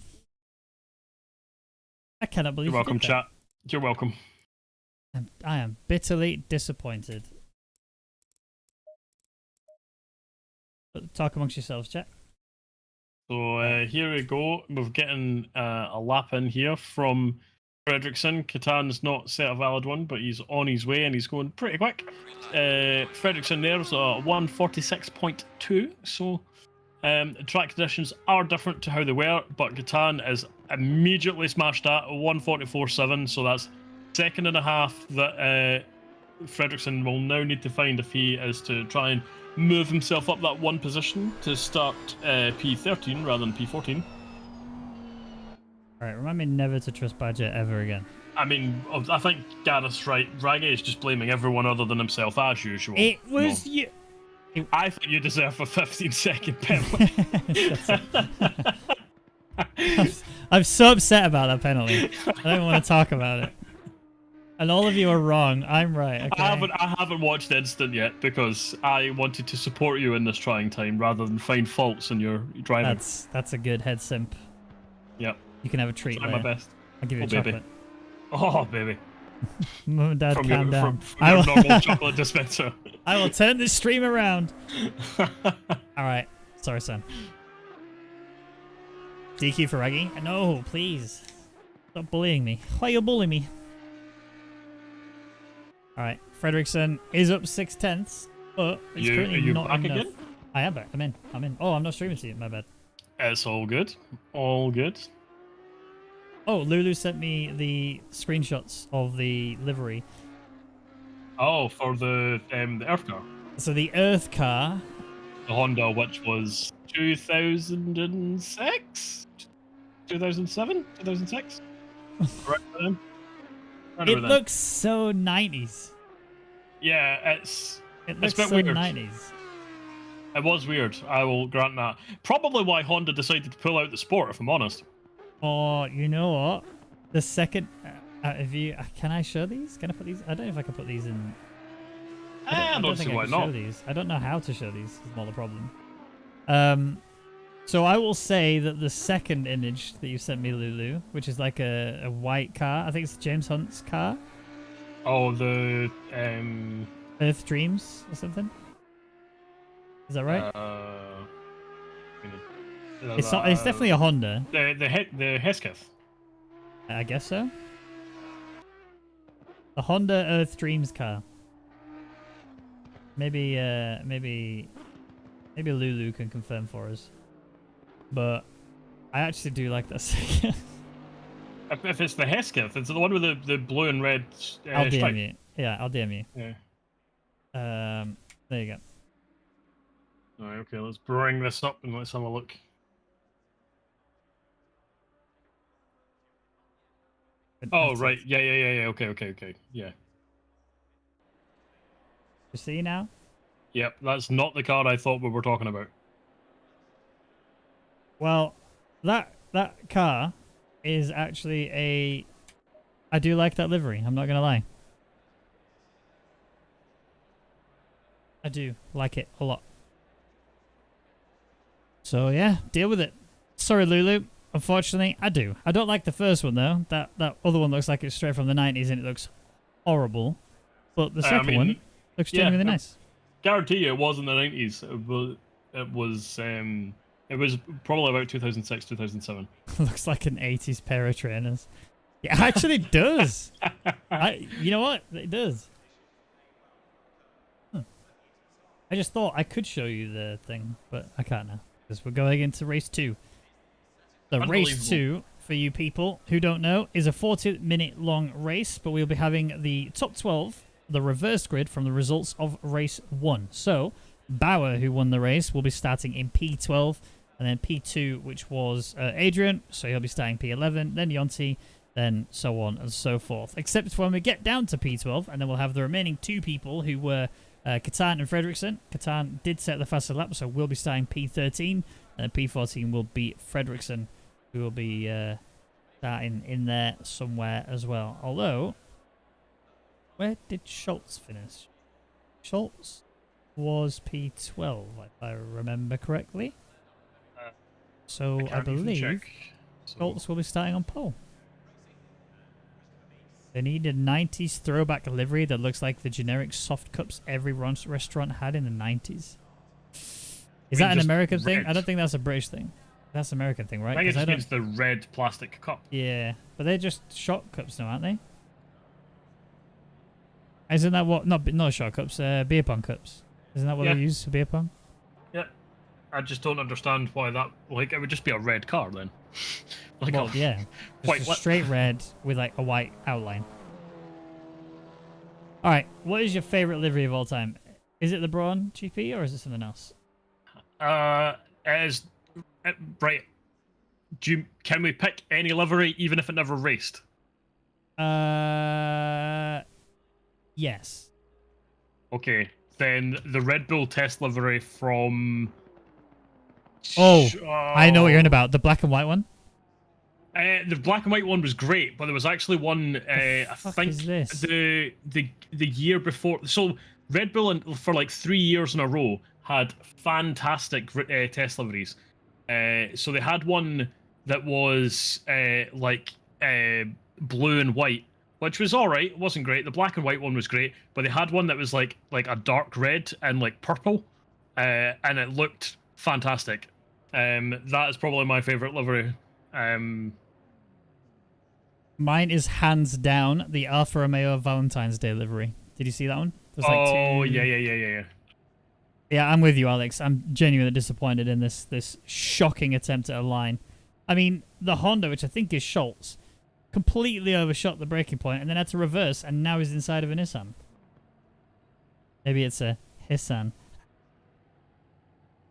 I cannot believe You're welcome, you did chat. You're welcome. I am bitterly disappointed. Talk amongst yourselves, chat. So here we go. We're getting a lap in here from Fredrickson. Catan's not set a valid one, but he's on his way and he's going pretty quick. Fredrickson there's a 146.2. So track conditions are different to how they were, but Catan is immediately smashed at 144.7. So that's second and a half that Fredrickson will now need to find if he is to try and move himself up that one position to start P13 rather than P14. Alright, remind me never to trust Badger ever again. I mean, I think Gareth's right. Raggy is just blaming everyone other than himself as usual. It was you. I think you deserve a 15-second penalty. I'm so upset about that penalty. I don't want to talk about it. And all of you are wrong. I'm right. Okay? I haven't watched the instant yet because I wanted to support you in this trying time rather than find faults in your driving. That's a good head simp. Yep. You can have a treat. Try my best. I'll give you a baby. chocolate. Oh, baby. Mum and Dad, calm down. From your normal chocolate dispenser. I will turn this stream around. Alright. Sorry, son. DQ for Raggy? No, please. Stop bullying me. Why are you bullying me? Alright. Fredrickson is up 6/10. But it's Are currently you not back enough. again? I am back. I'm in. I'm in. Oh, I'm not streaming to you. My bad. It's all good. All good. Oh, Lulu sent me the screenshots of the livery. Oh, for the Earth car. So the Earth car. The Honda, which was 2006? 2007? 2006? Right then. Right It about then. looks so 90s. Yeah, It it's looks a bit so weird. 90s. It was weird. I will grant that. Probably why Honda decided to pull out the sport, if I'm honest. Or you know what? The second, if you can I show these? Can I put these? I don't know if I can put these in. I don't see think I why can not. show these. I don't know how to show these. Is more the problem. So I will say that the second image that you sent me, Lulu, which is like a white car. I think it's James Hunt's car. Oh, the Earth Dreams or something. Is that right? It's not. It's definitely a Honda. The Hesketh. I guess so. The Honda Earth Dreams car. Maybe Lulu can confirm for us. But I actually do like that second. If it's the Hesketh, it's the one with the blue and red I'll DM stripe. you. Yeah, I'll DM you. Yeah. There you go. Alright, okay, let's bring this up and let's have a look. Oh, right. Yeah. Okay. Yeah. You see now? Yep, that's not the car I thought we were talking about. Well, that car is actually a... I do like that livery. I'm not going to lie. I do like it a lot. So, yeah, deal with it. Sorry, Lulu. Unfortunately, I do. I don't like the first one, though. That other one looks like it's straight from the 90s and it looks horrible. But the second one looks genuinely nice. Guarantee you it was in the 90s. It was probably about 2006, 2007. Looks like an 80s pair of trainers. It actually does. You know what? It does. I just thought I could show you the thing, but I can't now because we're going into race 2. The race 2, for you people who don't know, is a 40-minute long race, but we'll be having the top 12, the reverse grid from the results of race 1. So Bauer, who won the race, will be starting in P12, and then P2, which was Adrian, so he'll be starting P11, then Yonti, then so on and so forth. Except when we get down to P12, and then we'll have the remaining 2 people who were Catan and Fredrickson. Catan did set the faster lap, so we'll be starting P13, and P14 will be Fredrickson, who will be starting in there somewhere as well. Although, where did Schultz finish? Schultz was P12, if I remember correctly. So I believe Schultz will be starting on pole. They need a 90s throwback livery that looks like the generic soft cups every restaurant had in the 90s. Is that an American thing? I don't think that's a British thing. That's an American thing, right? I think it just means the red plastic cup. Yeah, but they're just shot cups now, aren't they? Isn't that what... Not shot cups, beer pong cups. Isn't that what they use for beer pong? Yeah. I just don't understand why that... Like, it would just be a red car, then. Like well, yeah. Just a straight red with, like, a white outline. Alright, what is your favourite livery of all time? Is it the Braun GP, or is it something else? Right. Can we pick any livery, even if it never raced? Yes. Okay, then the Red Bull test livery from... I know what you're in about. The black and white one? The black and white one was great, but there was actually one, I think, the year before. So Red Bull, for like 3 years in a row, had fantastic test liveries. So they had one that was blue and white, which was all right. It wasn't great. The black and white one was great, but they had one that was like a dark red and like purple, and it looked fantastic. That is probably my favorite livery. Mine is hands down the Alfa Romeo Valentine's Day livery. Did you see that one? Yeah. Yeah, I'm with you, Alex. I'm genuinely disappointed in this shocking attempt at a line. I mean, the Honda, which I think is Schultz, completely overshot the braking point and then had to reverse, and now he's inside of a Nissan. Maybe it's a Hissan.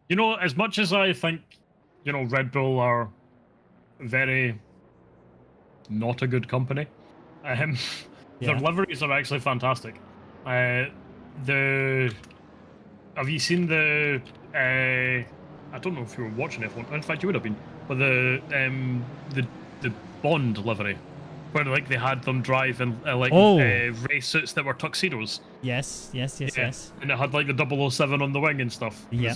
You know, as much as I think, you know, Red Bull are very not a good company, their liveries are actually fantastic. Have you seen the? I don't know if you were watching F1. In fact, you would have been. But the Bond livery, where like they had them drive in race suits that were tuxedos. Yes. And it had like the 007 on the wing and stuff. Yeah.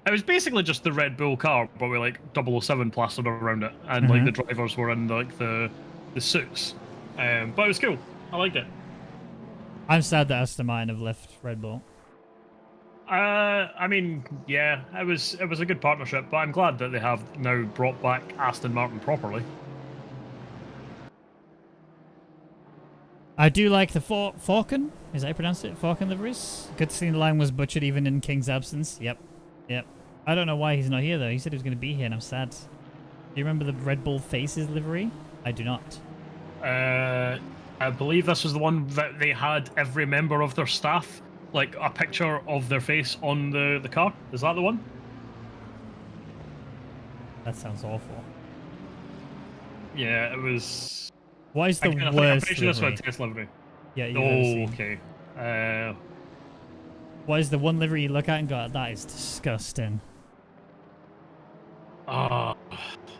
It was basically just the Red Bull car, but with like 007 plastered around it, and like the drivers were in like the suits. But it was cool. I liked it. I'm sad that Aston Martin have left Red Bull. I mean, yeah, it was a good partnership, but I'm glad that they have now brought back Aston Martin properly. I do like the Falcon. Is that how you pronounce it? Falcon liveries. Good to see the line was butchered even in King's absence. Yep. I don't know why he's not here though. He said he was going to be here, and I'm sad. Do you remember the Red Bull Faces livery? I do not. I believe this was the one that they had every member of their staff, like a picture of their face on the car. Is that the one? That sounds awful. Yeah, it was. What is the worst I'm pretty sure this was a test livery. Yeah, you've ever seen. Okay. What is the one livery you look at and go, that is disgusting? You're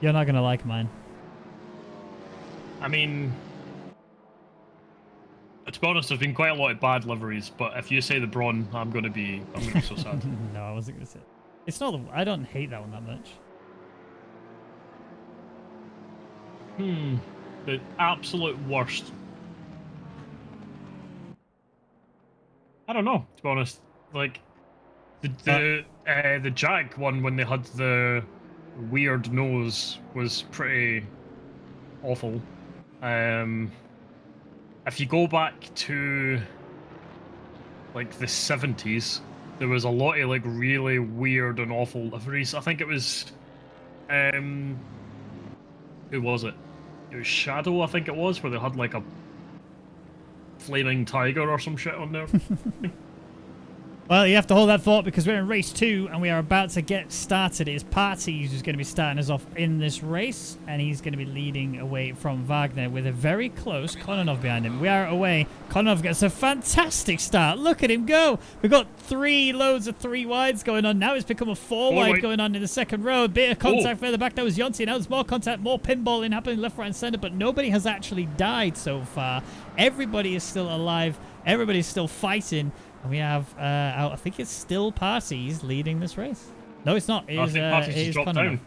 not gonna like mine. I mean, to be honest, there's been quite a lot of bad liveries, but if you say the Braun, I'm gonna be so sad. No, I wasn't gonna say it. It's not. I don't hate that one that much. The absolute worst. I don't know, to be honest. Like the Jag one, when they had the weird nose, was pretty awful. If you go back to like the 70s, there was a lot of like really weird and awful liveries. I think it was who was it? It was Shadow, I think it was, where they had like a flaming tiger or some shit on there. Well, you have to hold that thought because we're in race 2 and we are about to get started. It's Party who's going to be starting us off in this race, and he's going to be leading away from Wagner with a very close Kononov behind him. We are away. Kononov gets a fantastic start. Look at him go. We've got 3 loads of 3 wides going on. Now it's become a 4 wide going on in the second row. A bit of contact further back. That was Yonti. Now there's more contact, more pinballing happening left, right, and center, but nobody has actually died so far. Everybody is still alive. Everybody's still fighting. And we have, I think it's still Parties leading this race. No, it's not. It is Kononov.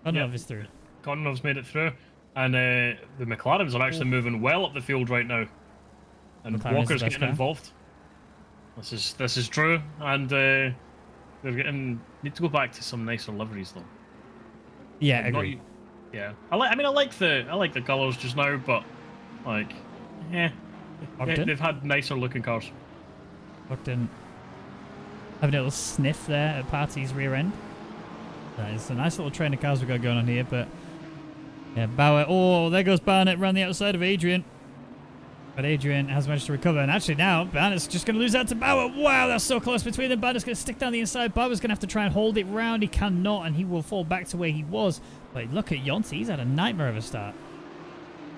Kononov is through. Kononov's made it through. And the McLarens are actually moving well up the field right now. And McLaren Walker's getting involved. This is true. And they're getting... Need to go back to some nicer liveries, though. Yeah, agree. Yeah. I like the colours just now, but, like, they've had nicer looking cars. Octane having a little sniff there at Party's rear end. That is a nice little train of cars we've got going on here, but yeah, Bauer. Oh, there goes Barnett around the outside of Adrian. But Adrian has managed to recover, and actually now Barnett's just going to lose out to Bauer. Wow, that's so close between them. Barnett's going to stick down the inside. Bauer's going to have to try and hold it round. He cannot, and he will fall back to where he was. But look at Yonti. He's had a nightmare of a start.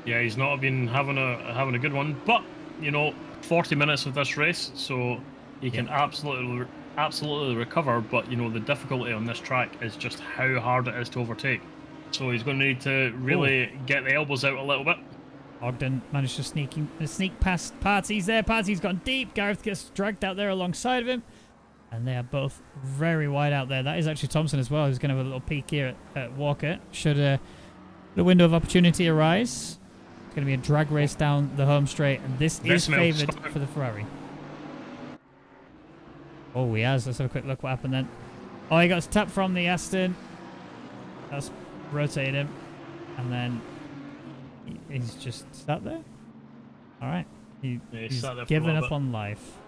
Yeah, he's not been having a good one, but you know, 40 minutes of this race, so he can absolutely recover. But you know, the difficulty on this track is just how hard it is to overtake. So he's going to need to really get the elbows out a little bit. Ogden managed to sneak past Parties there. Parties gone deep. Gareth gets dragged out there alongside of him, and they are both very wide out there. That is actually Thompson as well, who's going to have a little peek here at Walker. Should the window of opportunity arise. It's going to be a drag race down the home straight, and this is favoured for the Ferrari. Oh, he has. Let's have a quick look what happened then. Oh, he got tapped from the Aston. That's rotated him. And then he's just sat there. All right. He's given up on life.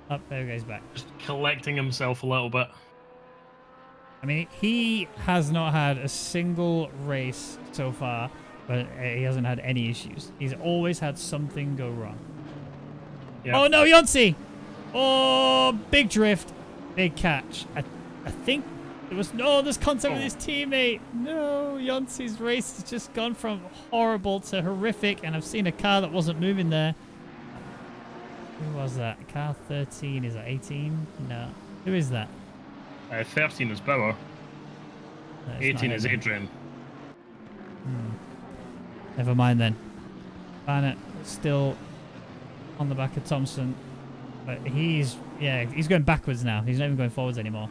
Up there he goes back. Just collecting himself a little bit. I mean, he has not had a single race so far, but he hasn't had any issues. He's always had something go wrong. Yep. Oh no, Yonsei! Oh, big drift. Big catch. I think there was there's contact with his teammate. No, Yonsei's race has just gone from horrible to horrific, and I've seen a car that wasn't moving there. Who was that? Car 13, is that 18? No. Who is that? 13 is Bauer. No, 18 is Adrian. Never mind then. Barnett still on the back of Thompson. But he's going backwards now. He's not even going forwards anymore.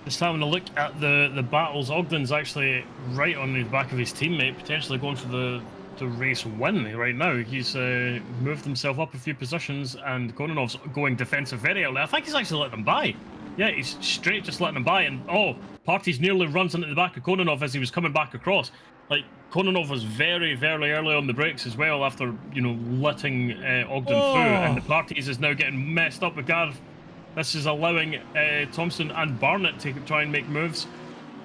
Just having a look at the battles. Ogden's actually right on the back of his teammate, potentially going for the race win right now. He's moved himself up a few positions, and Kononov's going defensive very early. I think he's actually letting him by. Yeah, he's straight just letting him by, and Parties nearly runs into the back of Kononov as he was coming back across. Like, Kononov was very, very early on the brakes as well after, letting Ogden through, and the Parties is now getting messed up with Gareth. This is allowing Thompson and Barnett to try and make moves.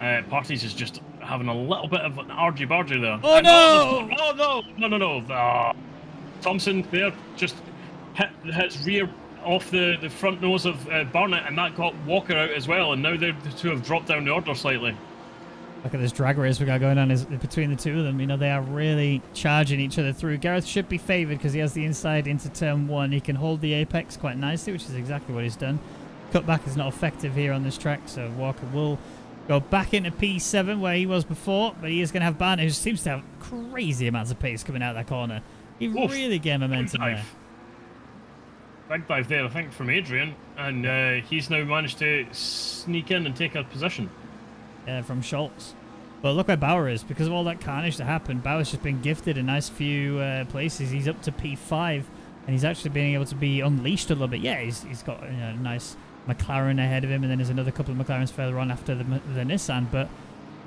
Parties is just having a little bit of an argy-bargy there. Oh, no! No. Thompson there just hits rear off the front nose of Barnett, and that got Walker out as well, and now the two have dropped down the order slightly. Look at this drag race we got going on between the two of them. They are really charging each other through. Gareth should be favoured because he has the inside into turn 1. He can hold the apex quite nicely, which is exactly what he's done. Cutback is not effective here on this track, so Walker will go back into P7 where he was before, but he is going to have Barnett, who seems to have crazy amounts of pace coming out of that corner. He really gave momentum there. Big dive there, I think, from Adrian, and he's now managed to sneak in and take a position. From Schultz. But look where Bauer is. Because of all that carnage that happened, Bauer's just been gifted a nice few places. He's up to P5, and he's actually been able to be unleashed a little bit. Yeah, he's got a nice McLaren ahead of him, and then there's another couple of McLarens further on after the Nissan, but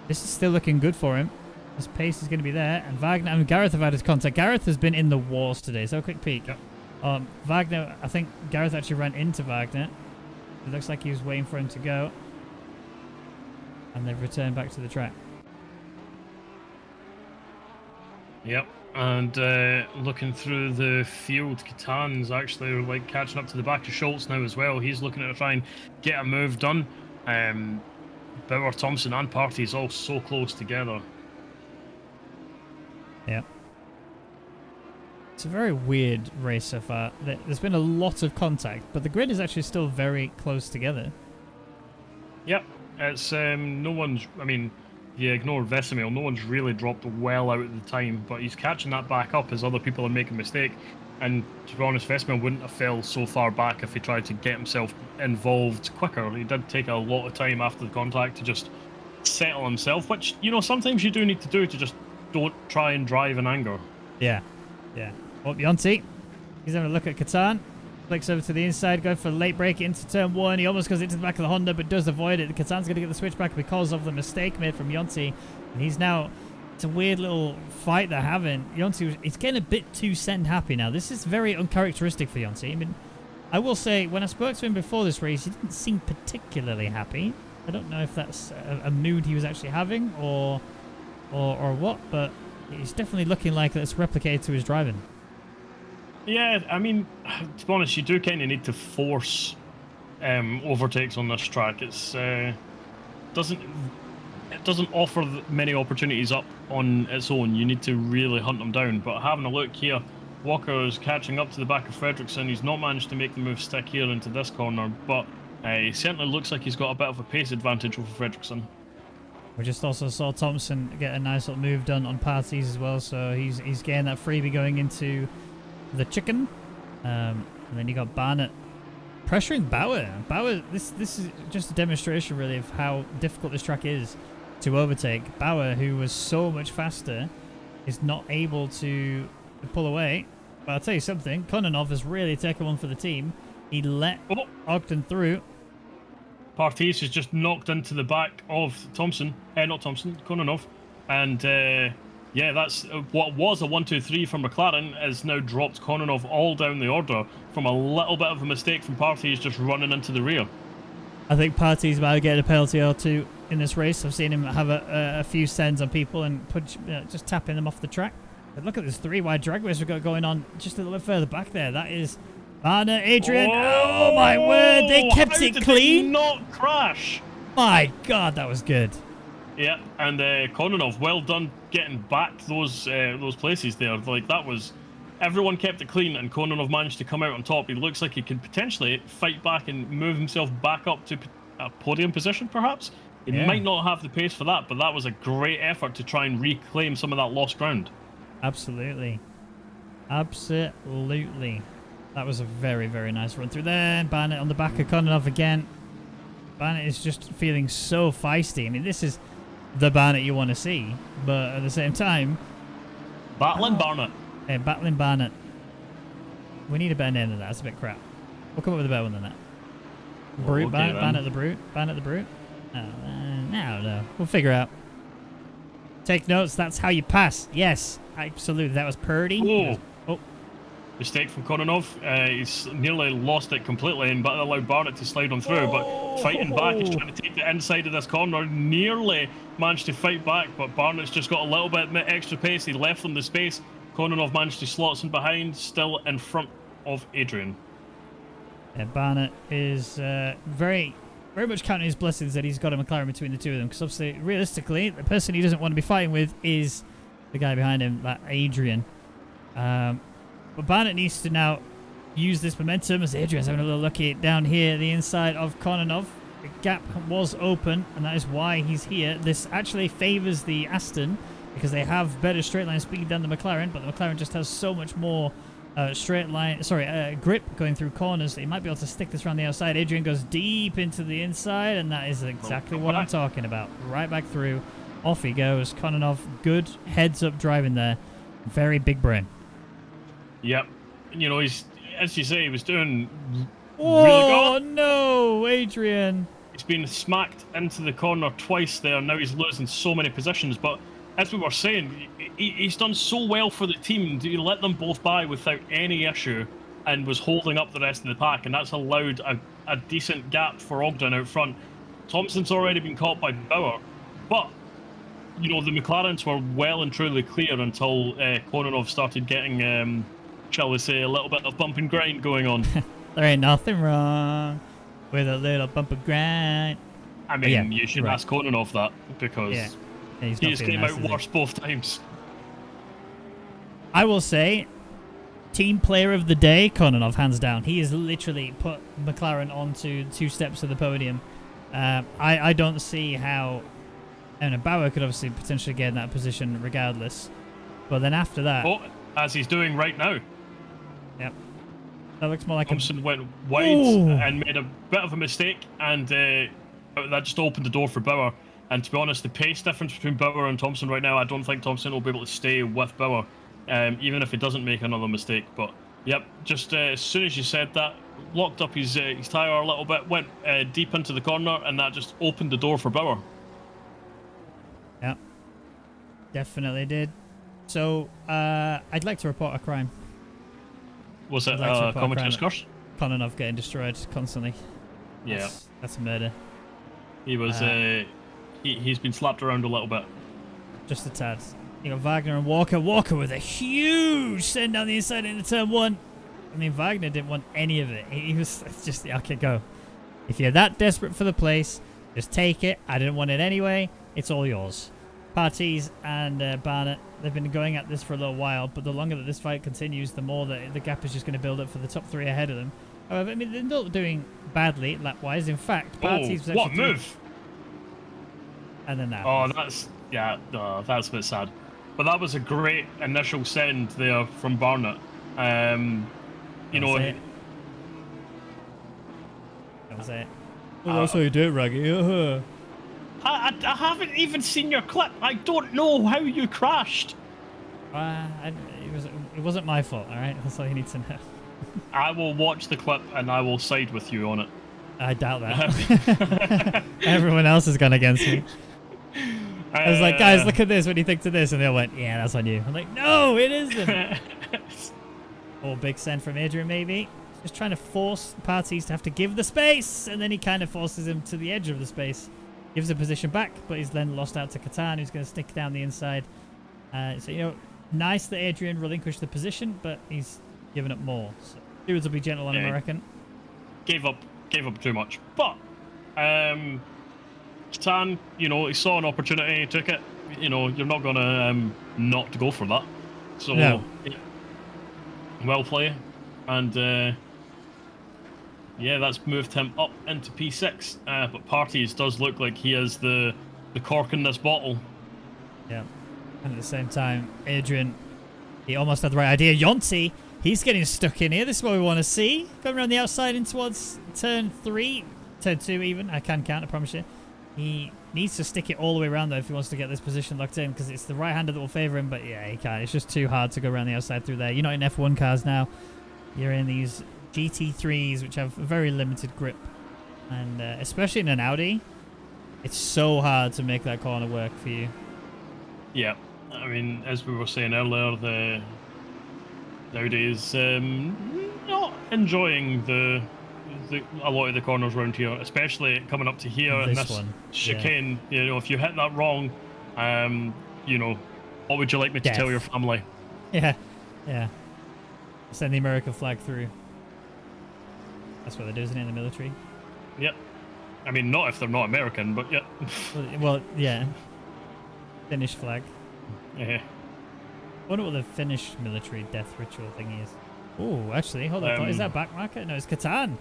this is still looking good for him. His pace is going to be there, and Wagner and Gareth have had his contact. Gareth has been in the wars today, so a quick peek. Yep. Wagner, I think Gareth actually ran into Wagner. It looks like he was waiting for him to go. And they've returned back to the track. Yep, and looking through the field, Catan's actually catching up to the back of Schultz now as well. He's looking to try and get a move done. Bauer, Thompson and Parties all so close together. Yep. It's a very weird race so far. There's been a lot of contact, but the grid is actually still very close together. Yep. It's no one's, you ignore Vesemil, no one's really dropped well out at the time, but he's catching that back up as other people are making a mistake. And to be honest, Vesemil wouldn't have fell so far back if he tried to get himself involved quicker. He did take a lot of time after the contact to just settle himself, which, sometimes you do need to do, to just don't try and drive in anger. Yeah. Oh, Yonsei. He's having a look at Catan. Flicks over to the inside, going for a late break into turn 1. He almost goes into the back of the Honda, but does avoid it. Catan's going to get the switch back because of the mistake made from Yonsei. And he's now... It's a weird little fight they're having. Yonsei, it's getting a bit too send happy now. This is very uncharacteristic for Yonsei. I will say, when I spoke to him before this race, he didn't seem particularly happy. I don't know if that's a mood he was actually having or what, but he's definitely looking like it's replicated to his driving. Yeah, to be honest, you do kind of need to force overtakes on this track. It's doesn't offer many opportunities up on its own. You need to really hunt them down. But having a look here, Walker is catching up to the back of Fredriksson. He's not managed to make the move stick here into this corner, but he certainly looks like he's got a bit of a pace advantage over Fredriksson. We just also saw Thompson get a nice little move done on Parties as well, so he's getting that freebie going into the chicken. And then you got Barnett pressuring Bauer. This is just a demonstration really of how difficult this track is to overtake. Bauer, who was so much faster, is not able to pull away. But I'll tell you something, Kononov has really taken one for the team. He let Ogden through. Parties is just knocked into the back of Thompson. Not Thompson, Kononov. And Yeah, that's what was a 1-2-3 from McLaren has now dropped Kononov all down the order from a little bit of a mistake from Partey just running into the rear. I think Partey's about to get a penalty or two in this race. I've seen him have a few sends on people and just tapping them off the track. But look at this 3-wide drag race we've got going on just a little bit further back there. That is Barnett, Adrian. Oh my word, they kept it clean. Did not crash. My God, that was good. Yeah, and Kononov, well done getting back those places there. Like, that was, everyone kept it clean, and Kononov managed to come out on top. He looks like he could potentially fight back and move himself back up to a podium position, perhaps. He might not have the pace for that, but that was a great effort to try and reclaim some of that lost ground. Absolutely. Absolutely. That was a very, very nice run through there. Barnett on the back of Kononov again. Barnett is just feeling so feisty. I mean, this is the Barnett you want to see, but at the same time, battling Barnett. Yeah, battling Barnett. We need a better name than that. That's a bit crap. We'll come up with a better one than that. Brute, okay, Barnett the Brute. Barnett the Brute. No. We'll figure out. Take notes. That's how you pass. Yes, absolutely. That was Purdy. Oh. Mistake from Kononov. He's nearly lost it completely, but allowed Barnett to slide on through. But fighting back, he's trying to take the inside of this corner. Nearly managed to fight back, but Barnett's just got a little bit extra pace. He left them the space. Kononov managed to slot some behind, still in front of Adrian. Yeah, Barnett is very much counting his blessings that he's got a McLaren between the two of them, because obviously, realistically, the person he doesn't want to be fighting with is the guy behind him, that Adrian. But Barnett needs to now use this momentum as Adrian's having a little look down here, the inside of Kononov. The gap was open, and that is why he's here. This actually favours the Aston because they have better straight line speed than the McLaren, but the McLaren just has so much more grip going through corners that he might be able to stick this around the outside. Adrian goes deep into the inside, and that is exactly what I'm talking about. Right back through. Off he goes. Kononov, good heads-up driving there. Very big brain. Yep. You know, he's, as you say, he was doing really good. Oh, no, Adrian. He's been smacked into the corner twice there. Now he's losing so many positions. But as we were saying, he's done so well for the team. He let them both by without any issue and was holding up the rest of the pack. And that's allowed a decent gap for Ogden out front. Thompson's already been caught by Bauer. But, you know, the McLarens were well and truly clear until Kononov started getting... shall we say, a little bit of bump and grind going on. There ain't nothing wrong with a little bump and grind. I mean, you should ask Kononov that, because he just came out worse both times. I will say, team player of the day, Kononov, hands down. He has literally put McLaren onto 2 steps of the podium. I don't see how... And Bauer could obviously potentially get in that position regardless. But then after that... Oh, as he's doing right now. Yep. That looks more like Thompson went wide and made a bit of a mistake, and that just opened the door for Bauer. And to be honest, the pace difference between Bauer and Thompson right now, I don't think Thompson will be able to stay with Bauer, even if he doesn't make another mistake. But yep, just as soon as you said that, locked up his tyre a little bit, went deep into the corner, and that just opened the door for Bauer. Yep, definitely did. So, I'd like to report a crime. Was it a commentator's curse? Kononov getting destroyed constantly. Yeah. That's a murder. He was, he's been slapped around a little bit. Just a tad. You got Wagner and Walker. Walker with a huge send down the inside into turn 1. I mean, Wagner didn't want any of it. He was just, okay, go. If you're that desperate for the place, just take it. I didn't want it anyway. It's all yours. Partey's and Barnett, they've been going at this for a little while, but the longer that this fight continues, the more that the gap is just going to build up for the top 3 ahead of them. However, I mean, they're not doing badly lap-wise. In fact, Partey's... Oh, what move! And then that. Oh, that's... Yeah, that's a bit sad. But that was a great initial send there from Barnett. You know... That was it. Oh, that's how you do it, Raggy. I haven't even seen your clip. I don't know how you crashed. It wasn't my fault, all right? That's all you need to know. I will watch the clip and I will side with you on it. I doubt that. Everyone else has gone against me. I was like, guys, look at this. What do you think to this? And they all went, yeah, that's on you. I'm like, no, it isn't. Or big send from Adrian, maybe. Just trying to force parties to have to give the space. And then he kind of forces him to the edge of the space. Gives the position back, but he's then lost out to Catan, who's going to stick down the inside. So, you know, nice that Adrian relinquished the position, but he's given up more. So dudes will be gentle on him, I reckon. Gave up too much. But Catan, you know, he saw an opportunity, he took it. You know, you're not going to not go for that. So, no. Well play. And, yeah, that's moved him up into P6. But Parties does look like he is the cork in this bottle. Yeah. And at the same time, Adrian, he almost had the right idea. Yonti, he's getting stuck in here. This is what we want to see. Going around the outside in towards turn 3. Turn 2 even. I can count, I promise you. He needs to stick it all the way around, though, if he wants to get this position locked in, because it's the right-hander that will favour him. But, yeah, he can't. It's just too hard to go around the outside through there. You're not in F1 cars now. You're in these GT3s, which have a very limited grip. And especially in an Audi, it's so hard to make that corner work for you. Yeah. I mean, as we were saying earlier, the Audi is not enjoying a lot of the corners around here, especially coming up to here in this one. Chicane. Yeah. You know, if you hit that wrong, you know, what would you like me to tell your family? Yeah, yeah. Send the American flag through. That's what they do, isn't it, in the military? Yep. I mean, not if they're not American, but yeah. Well, yeah. Finnish flag. Yeah. I wonder what the Finnish military death ritual thing is. Oh, actually, hold on. Is that back marker? No, it's Catan.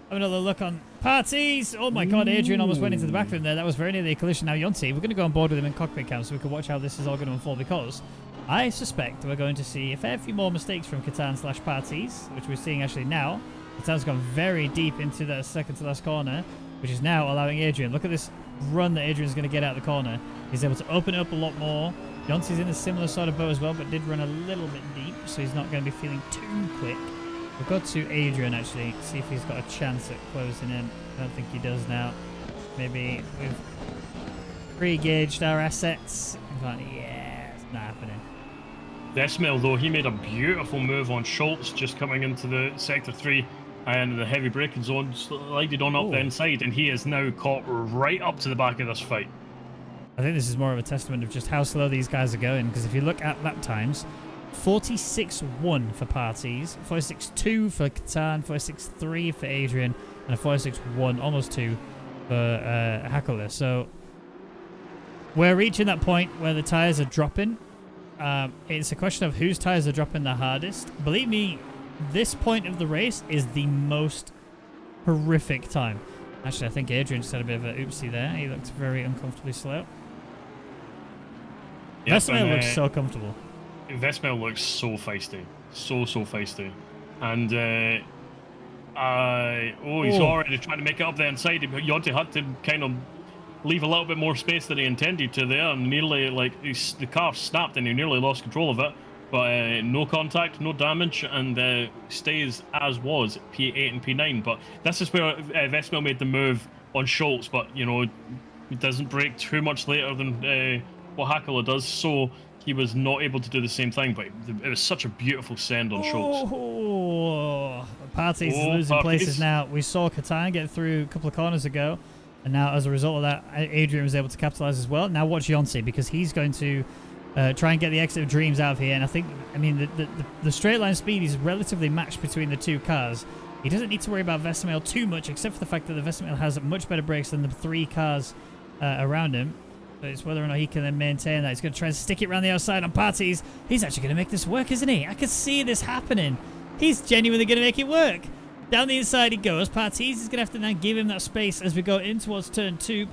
Have another look on Parties. Oh my god, Adrian almost went into the back of him there. That was very near the collision. Now, Yonti, we're going to go on board with him in cockpit cam so we can watch how this is all going to unfold, because I suspect we're going to see a fair few more mistakes from Catan/Parties, which we're seeing actually now. Catan's gone very deep into that second to last corner, which is now allowing Adrian. Look at this run that Adrian's going to get out of the corner. He's able to open it up a lot more. Yonti's in a similar sort of boat as well, but did run a little bit deep, so he's not going to be feeling too quick. We'll go to Adrian, actually, see if he's got a chance at closing in. I don't think he does now. Maybe we've pre-gauged our assets. Yeah, it's not happening. Vesmil, though, he made a beautiful move on Schultz just coming into the Sector 3 and the heavy braking zone, slided on up the inside, and he is now caught right up to the back of this fight. I think this is more of a testament of just how slow these guys are going, because if you look at lap times, 46.1 for Parties, 46.2 for Catan, 46.3 for Adrian, and a 46.1, almost 2 for Hackler. So we're reaching that point where the tyres are dropping. It's a question of whose tyres are dropping the hardest. Believe me, this point of the race is the most horrific time. Actually, I think Adrian just had a bit of an oopsie there. He looked very uncomfortably slow. Yep, Vesmil looks so comfortable. Vesmil looks so feisty. So feisty. And, he's already trying to make it up the inside. Yonti had to kind of leave a little bit more space than he intended to there, and nearly, like, the car snapped and he nearly lost control of it. But no contact, no damage, and stays as was, P8 and P9. But this is where Vesmil made the move on Schultz, but, you know, he doesn't break too much later than what Hackler does, so he was not able to do the same thing. But it was such a beautiful send on Schultz. Parties is losing places now. We saw Catan get through a couple of corners ago, and now as a result of that, Adrian was able to capitalize as well. Now watch Yonti, because he's going to try and get the exit of Dreams out of here. And I mean, the straight line speed is relatively matched between the two cars. He doesn't need to worry about Vesmil too much, except for the fact that the Vesmil has much better brakes than the 3 cars around him. But it's whether or not he can then maintain that. He's going to try and stick it around the outside on Parties. He's actually going to make this work, isn't he? I can see this happening. He's genuinely going to make it work. Down the inside he goes. Parties is going to have to now give him that space as we go in towards turn 2.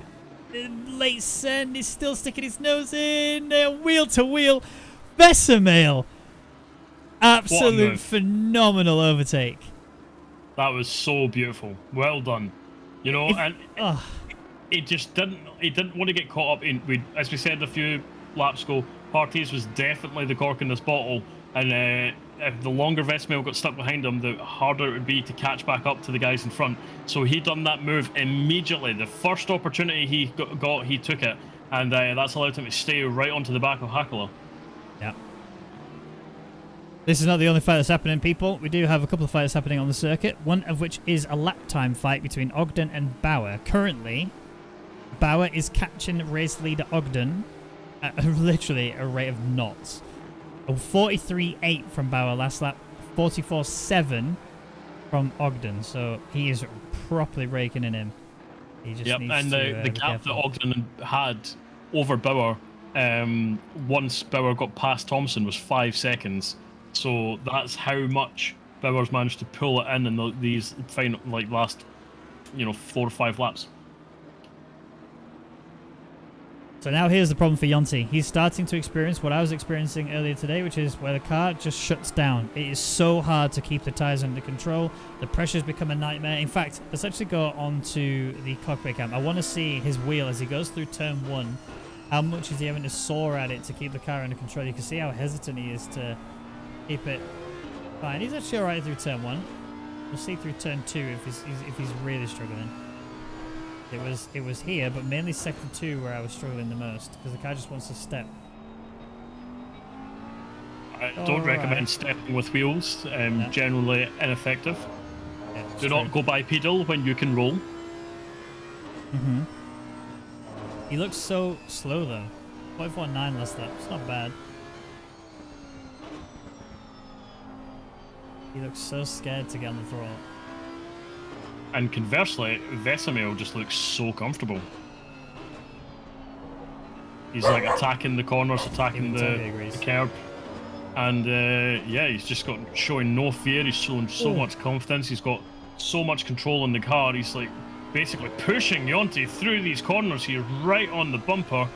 Late send, he's still sticking his nose in. Wheel to wheel. Vesmil. Absolute phenomenal overtake. That was so beautiful. Well done. You know, he didn't want to get caught up in, as we said a few laps ago, Parties was definitely the cork in this bottle, and if the longer Vesmil got stuck behind him, the harder it would be to catch back up to the guys in front. So he done that move immediately. The first opportunity he got, he took it. and that's allowed him to stay right onto the back of Hackler. Yeah. This is not the only fight that's happening, people. We do have a couple of fights happening on the circuit, one of which is a lap time fight between Ogden and Bauer. Currently, Bauer is catching race leader Ogden at literally a rate of knots. 43.8 from Bauer last lap, 44.7 from Ogden. So he is properly raking in him. He just needs and to, the gap that Ogden had over Bauer, once Bauer got past Thompson, was 5 seconds. So that's how much Bauer's managed to pull it in these final, last, 4 or 5 laps. So now here's the problem for Yonti. He's starting to experience what I was experiencing earlier today, which is where the car just shuts down. It is so hard to keep the tyres under control. The pressure's become a nightmare. In fact, let's actually go on to the cockpit cam. I want to see his wheel as he goes through turn 1. How much is he having to soar at it to keep the car under control? You can see how hesitant he is to keep it fine. He's actually alright through turn 1. We'll see through turn 2 if he's really struggling. It was here, but mainly sector 2 where I was struggling the most because the car just wants to step. I don't recommend stepping with wheels. Generally ineffective. Yeah, Do not go bipedal when you can roll. He looks so slow though. 5.9 last lap. It's not bad. He looks so scared to get on the throttle. And conversely, Vesemir just looks so comfortable. He's like attacking the corners, attacking the curb. And yeah, he's just showing no fear. He's showing so much confidence. He's got so much control in the car. He's like basically pushing Yonti through these corners here, right on the bumper.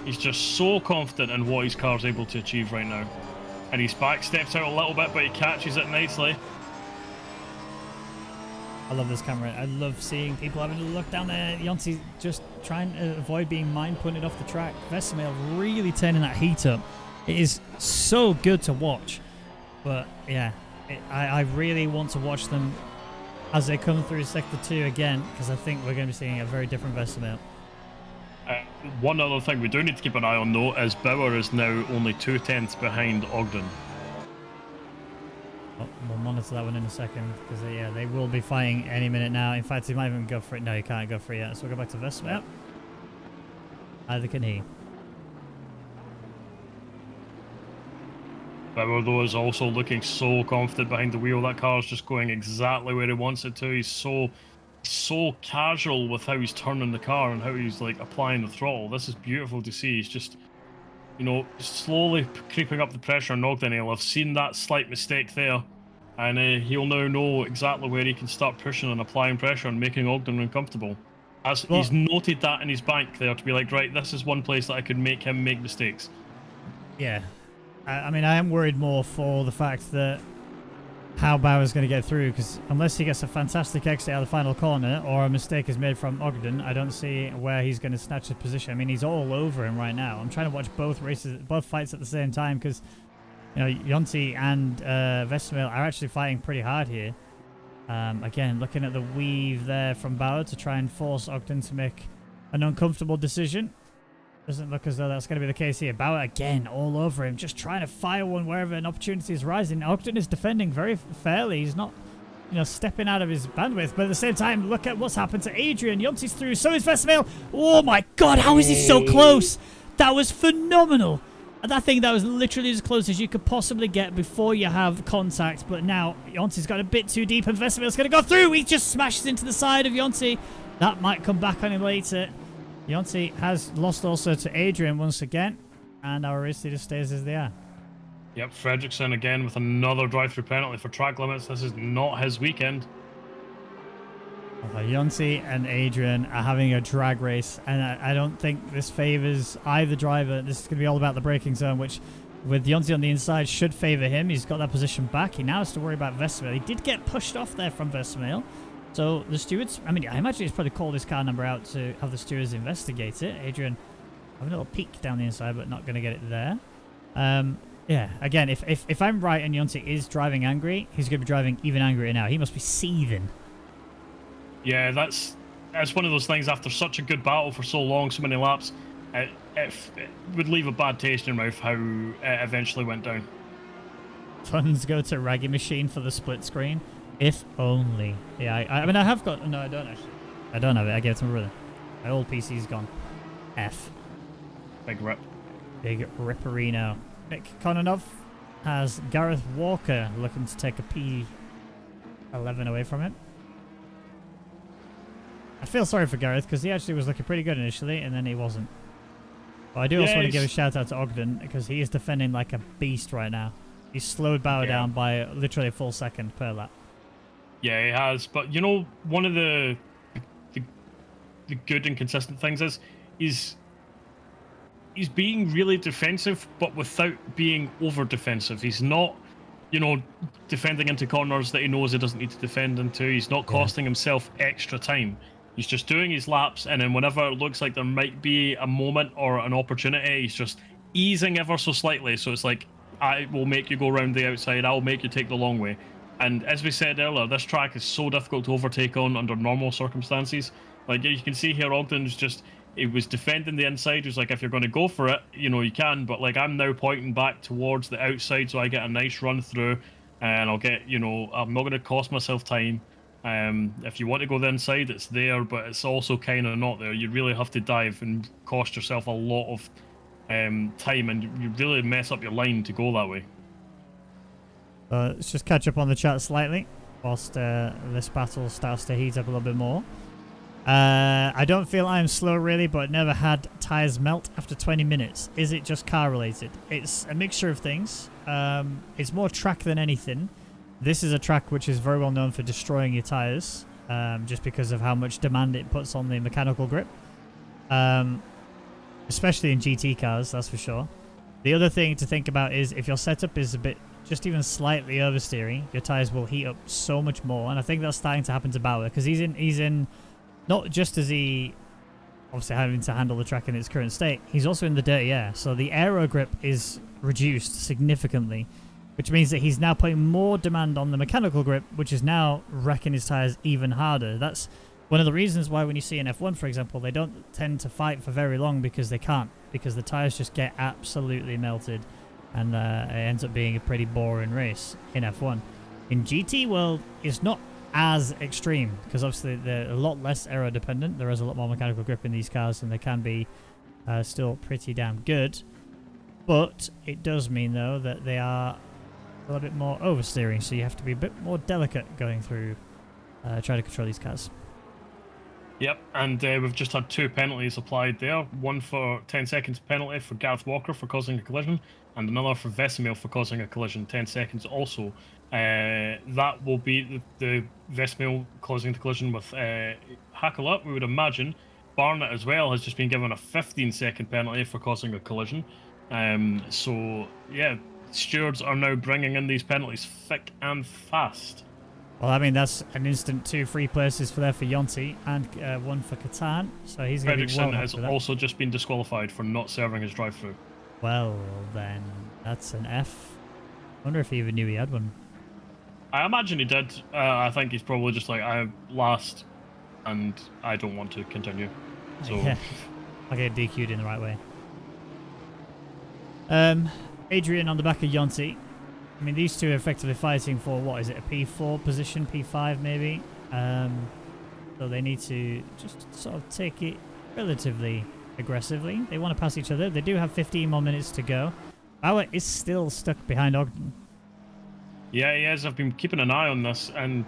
He's just so confident in what his car's able to achieve right now. And his back steps out a little bit, but he catches it nicely. I love this camera. I love seeing people having to look down there. Yonti just trying to avoid being mind-punted off the track. Vesemir really turning that heat up. It is so good to watch. But yeah, I really want to watch them as they come through Sector 2 again, because I think we're going to be seeing a very different Vesemir. One other thing we do need to keep an eye on, though, is Bauer is now only 2/10 behind Ogden. We'll monitor that one in a second, because yeah, they will be fighting any minute now. In fact, he might even go for it. No, he can't go for it yet. So we'll go back to Vesemir. Either can he. Bauer, though, is also looking so confident behind the wheel. That car's just going exactly where he wants it to. He's so casual with how he's turning the car and how he's like applying the throttle. This is beautiful to see. He's just, slowly creeping up the pressure on Ogden. He'll have seen that slight mistake there, and he'll now know exactly where he can start pushing and applying pressure and making Ogden uncomfortable. He's noted that in his bank there to be like, right, this is one place that I could make him make mistakes. Yeah. I mean, I am worried more for the fact that how Bauer's going to get through, because unless he gets a fantastic exit out of the final corner or a mistake is made from Ogden, I don't see where he's going to snatch his position. I mean, he's all over him right now. I'm trying to watch both fights at the same time, because Yonti and Vesemir are actually fighting pretty hard here. Again, looking at the weave there from Bauer to try and force Ogden to make an uncomfortable decision. Doesn't look as though that's going to be the case here. Bauer again all over him, just trying to fire one wherever an opportunity is rising. Ogden is defending very fairly. He's not, stepping out of his bandwidth. But at the same time, look at what's happened to Adrian. Yonti's through. So is Vesemir. Oh my God, how is he so close? That was phenomenal. That was literally as close as you could possibly get before you have contact. But now Yonti's got a bit too deep and Vesemir's going to go through. He just smashes into the side of Yonti. That might come back on him later. Yonti has lost also to Adrian once again, and our race leader stays as they are. Yep, Fredrickson again with another drive-through penalty for track limits. This is not his weekend. Yonti and Adrian are having a drag race, and I don't think this favours either driver. This is going to be all about the braking zone, which with Yonti on the inside should favour him. He's got that position back. He now has to worry about Vesemir. He did get pushed off there from Vesemir. So the stewards, I imagine he's probably called his car number out to have the stewards investigate it. Adrian having a little peek down the inside, but not going to get it there. Yeah, again, if I'm right and Yonti is driving angry, he's going to be driving even angrier now. He must be seething. Yeah, that's one of those things after such a good battle for so long, so many laps. it would leave a bad taste in your mouth how it eventually went down. Funds go to Raggy Machine for the split screen. If only. Yeah, I mean, I have got... No, I don't actually. I don't have it. I gave it to my brother. My old PC's gone. F. Big rip. Big ripperino. Nick Kononov has Gareth Walker looking to take a P11 away from it. I feel sorry for Gareth because he actually was looking pretty good initially and then he wasn't. But I do also want to give a shout out to Ogden because he is defending like a beast right now. He's slowed Bauer down by literally a full second per lap. Yeah, he has. But you know, one of the good and consistent things is he's being really defensive, but without being over defensive. He's not, you know, defending into corners that he knows he doesn't need to defend into. He's not costing himself extra time. He's just doing his laps, and then whenever it looks like there might be a moment or an opportunity, he's just easing ever so slightly. So it's like, I will make you go around the outside. I'll make you take the long way. And as we said earlier, this track is so difficult to overtake on under normal circumstances. Like you can see here, Ogden's just, he was defending the inside. He was like, if you're going to go for it, you know, you can. But like, I'm now pointing back towards the outside so I get a nice run through. And I'll get, you know, I'm not going to cost myself time. If you want to go the inside, it's there, but it's also kind of not there. You really have to dive and cost yourself a lot of time, and you really mess up your line to go that way. Let's just catch up on the chat slightly whilst this battle starts to heat up a little bit more. I don't feel I'm slow really, but never had tires melt after 20 minutes. Is it just car related? It's a mixture of things. It's more track than anything. This is a track which is very well known for destroying your tires, just because of how much demand it puts on the mechanical grip. Especially in GT cars, that's for sure. The other thing to think about is if your setup is a bit, just even slightly oversteering, your tires will heat up so much more. And I think that's starting to happen to Bauer because he's in, not just as he obviously having to handle the track in its current state, he's also in the dirty air. So the aero grip is reduced significantly, which means that he's now putting more demand on the mechanical grip, which is now wrecking his tires even harder. That's one of the reasons why when you see an F1, for example, they don't tend to fight for very long because they can't, because the tires just get absolutely melted, and it ends up being a pretty boring race in F1. In GT world, it's not as extreme because obviously they're a lot less aero dependent. There is a lot more mechanical grip in these cars, and they can be still pretty damn good. But it does mean though that they are a little bit more oversteering, so you have to be a bit more delicate going through trying to control these cars. Yep, and we've just had 2 penalties applied there. One for 10 seconds penalty for Gareth Walker for causing a collision, and another for Vesemil for causing a collision, 10 seconds also. That will be the Vesemil causing the collision with Hackler, we would imagine. Barnett as well has just been given a 15-second penalty for causing a collision. So, yeah, stewards are now bringing in these penalties thick and fast. Well, I mean, that's an instant 2 free places for Yonti and 1 for Catan, so he's going to be well has also just been disqualified for not serving his drive-through. Well, then, that's an F. I wonder if he even knew he had one. I imagine he did. I think he's probably just like, I'm last, and I don't want to continue. So yeah, I'll get DQ'd in the right way. Adrian on the back of Yonti. I mean, these two are effectively fighting for, what is it, a P4 position, P5 maybe? So they need to just sort of take it relatively aggressively. They want to pass each other. They do have 15 more minutes to go. Bauer is still stuck behind Ogden. Yeah, he is. I've been keeping an eye on this, and,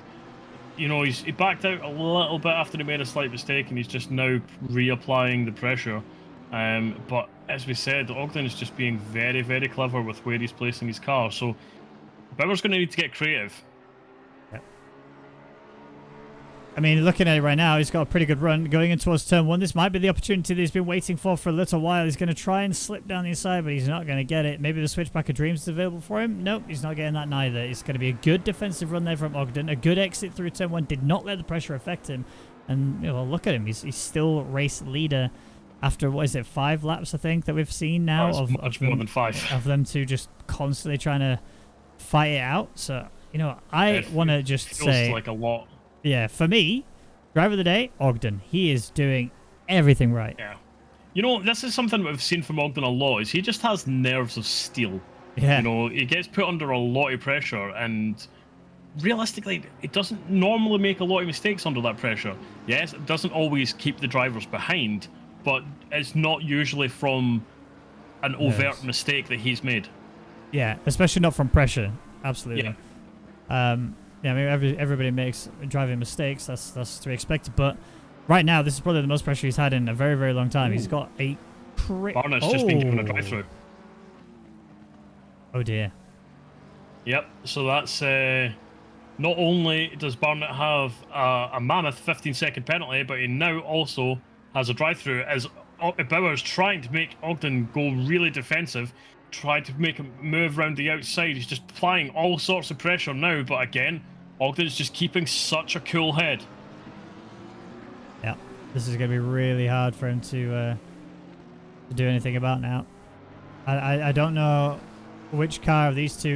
you know, he backed out a little bit after he made a slight mistake, and he's just now reapplying the pressure. But as we said, Ogden is just being very, very clever with where he's placing his car, so Bauer's going to need to get creative. Yep. I mean, looking at it right now, he's got a pretty good run going in towards turn 1. This might be the opportunity that he's been waiting for a little while. He's going to try and slip down the inside, but he's not going to get it. Maybe the switchback of dreams is available for him. Nope, he's not getting that neither. It's going to be a good defensive run there from Ogden. A good exit through turn 1. Did not let the pressure affect him. And, you know, look at him. He's still race leader after, what is it, 5 laps, I think, that we've seen now. Much more than 5. Of them two just constantly trying to fight it out. So, you know, I want to just say, like a lot. Yeah, for me, driver of the day, Ogden. He is doing everything right. Yeah. You know, this is something we've seen from Ogden a lot, is he just has nerves of steel. Yeah. You know, he gets put under a lot of pressure, and realistically, it doesn't normally make a lot of mistakes under that pressure. Yes, it doesn't always keep the drivers behind, but it's not usually from an overt mistake that he's made. Yeah, especially not from pressure. Absolutely. Yeah. Yeah, I mean, everybody makes driving mistakes. That's to be expected. But right now, this is probably the most pressure he's had in a very, very long time. Ooh. He's got a Barnett's just been given a drive-through. Oh dear. Yep. So that's not only does Barnett have a mammoth 15-second penalty, but he now also has a drive-through as Bauer's trying to make Ogden go really defensive, trying to make him move around the outside. He's just applying all sorts of pressure now, but again, Ogden's just keeping such a cool head. Yeah, this is going to be really hard for him to do anything about now. I don't know which car of these two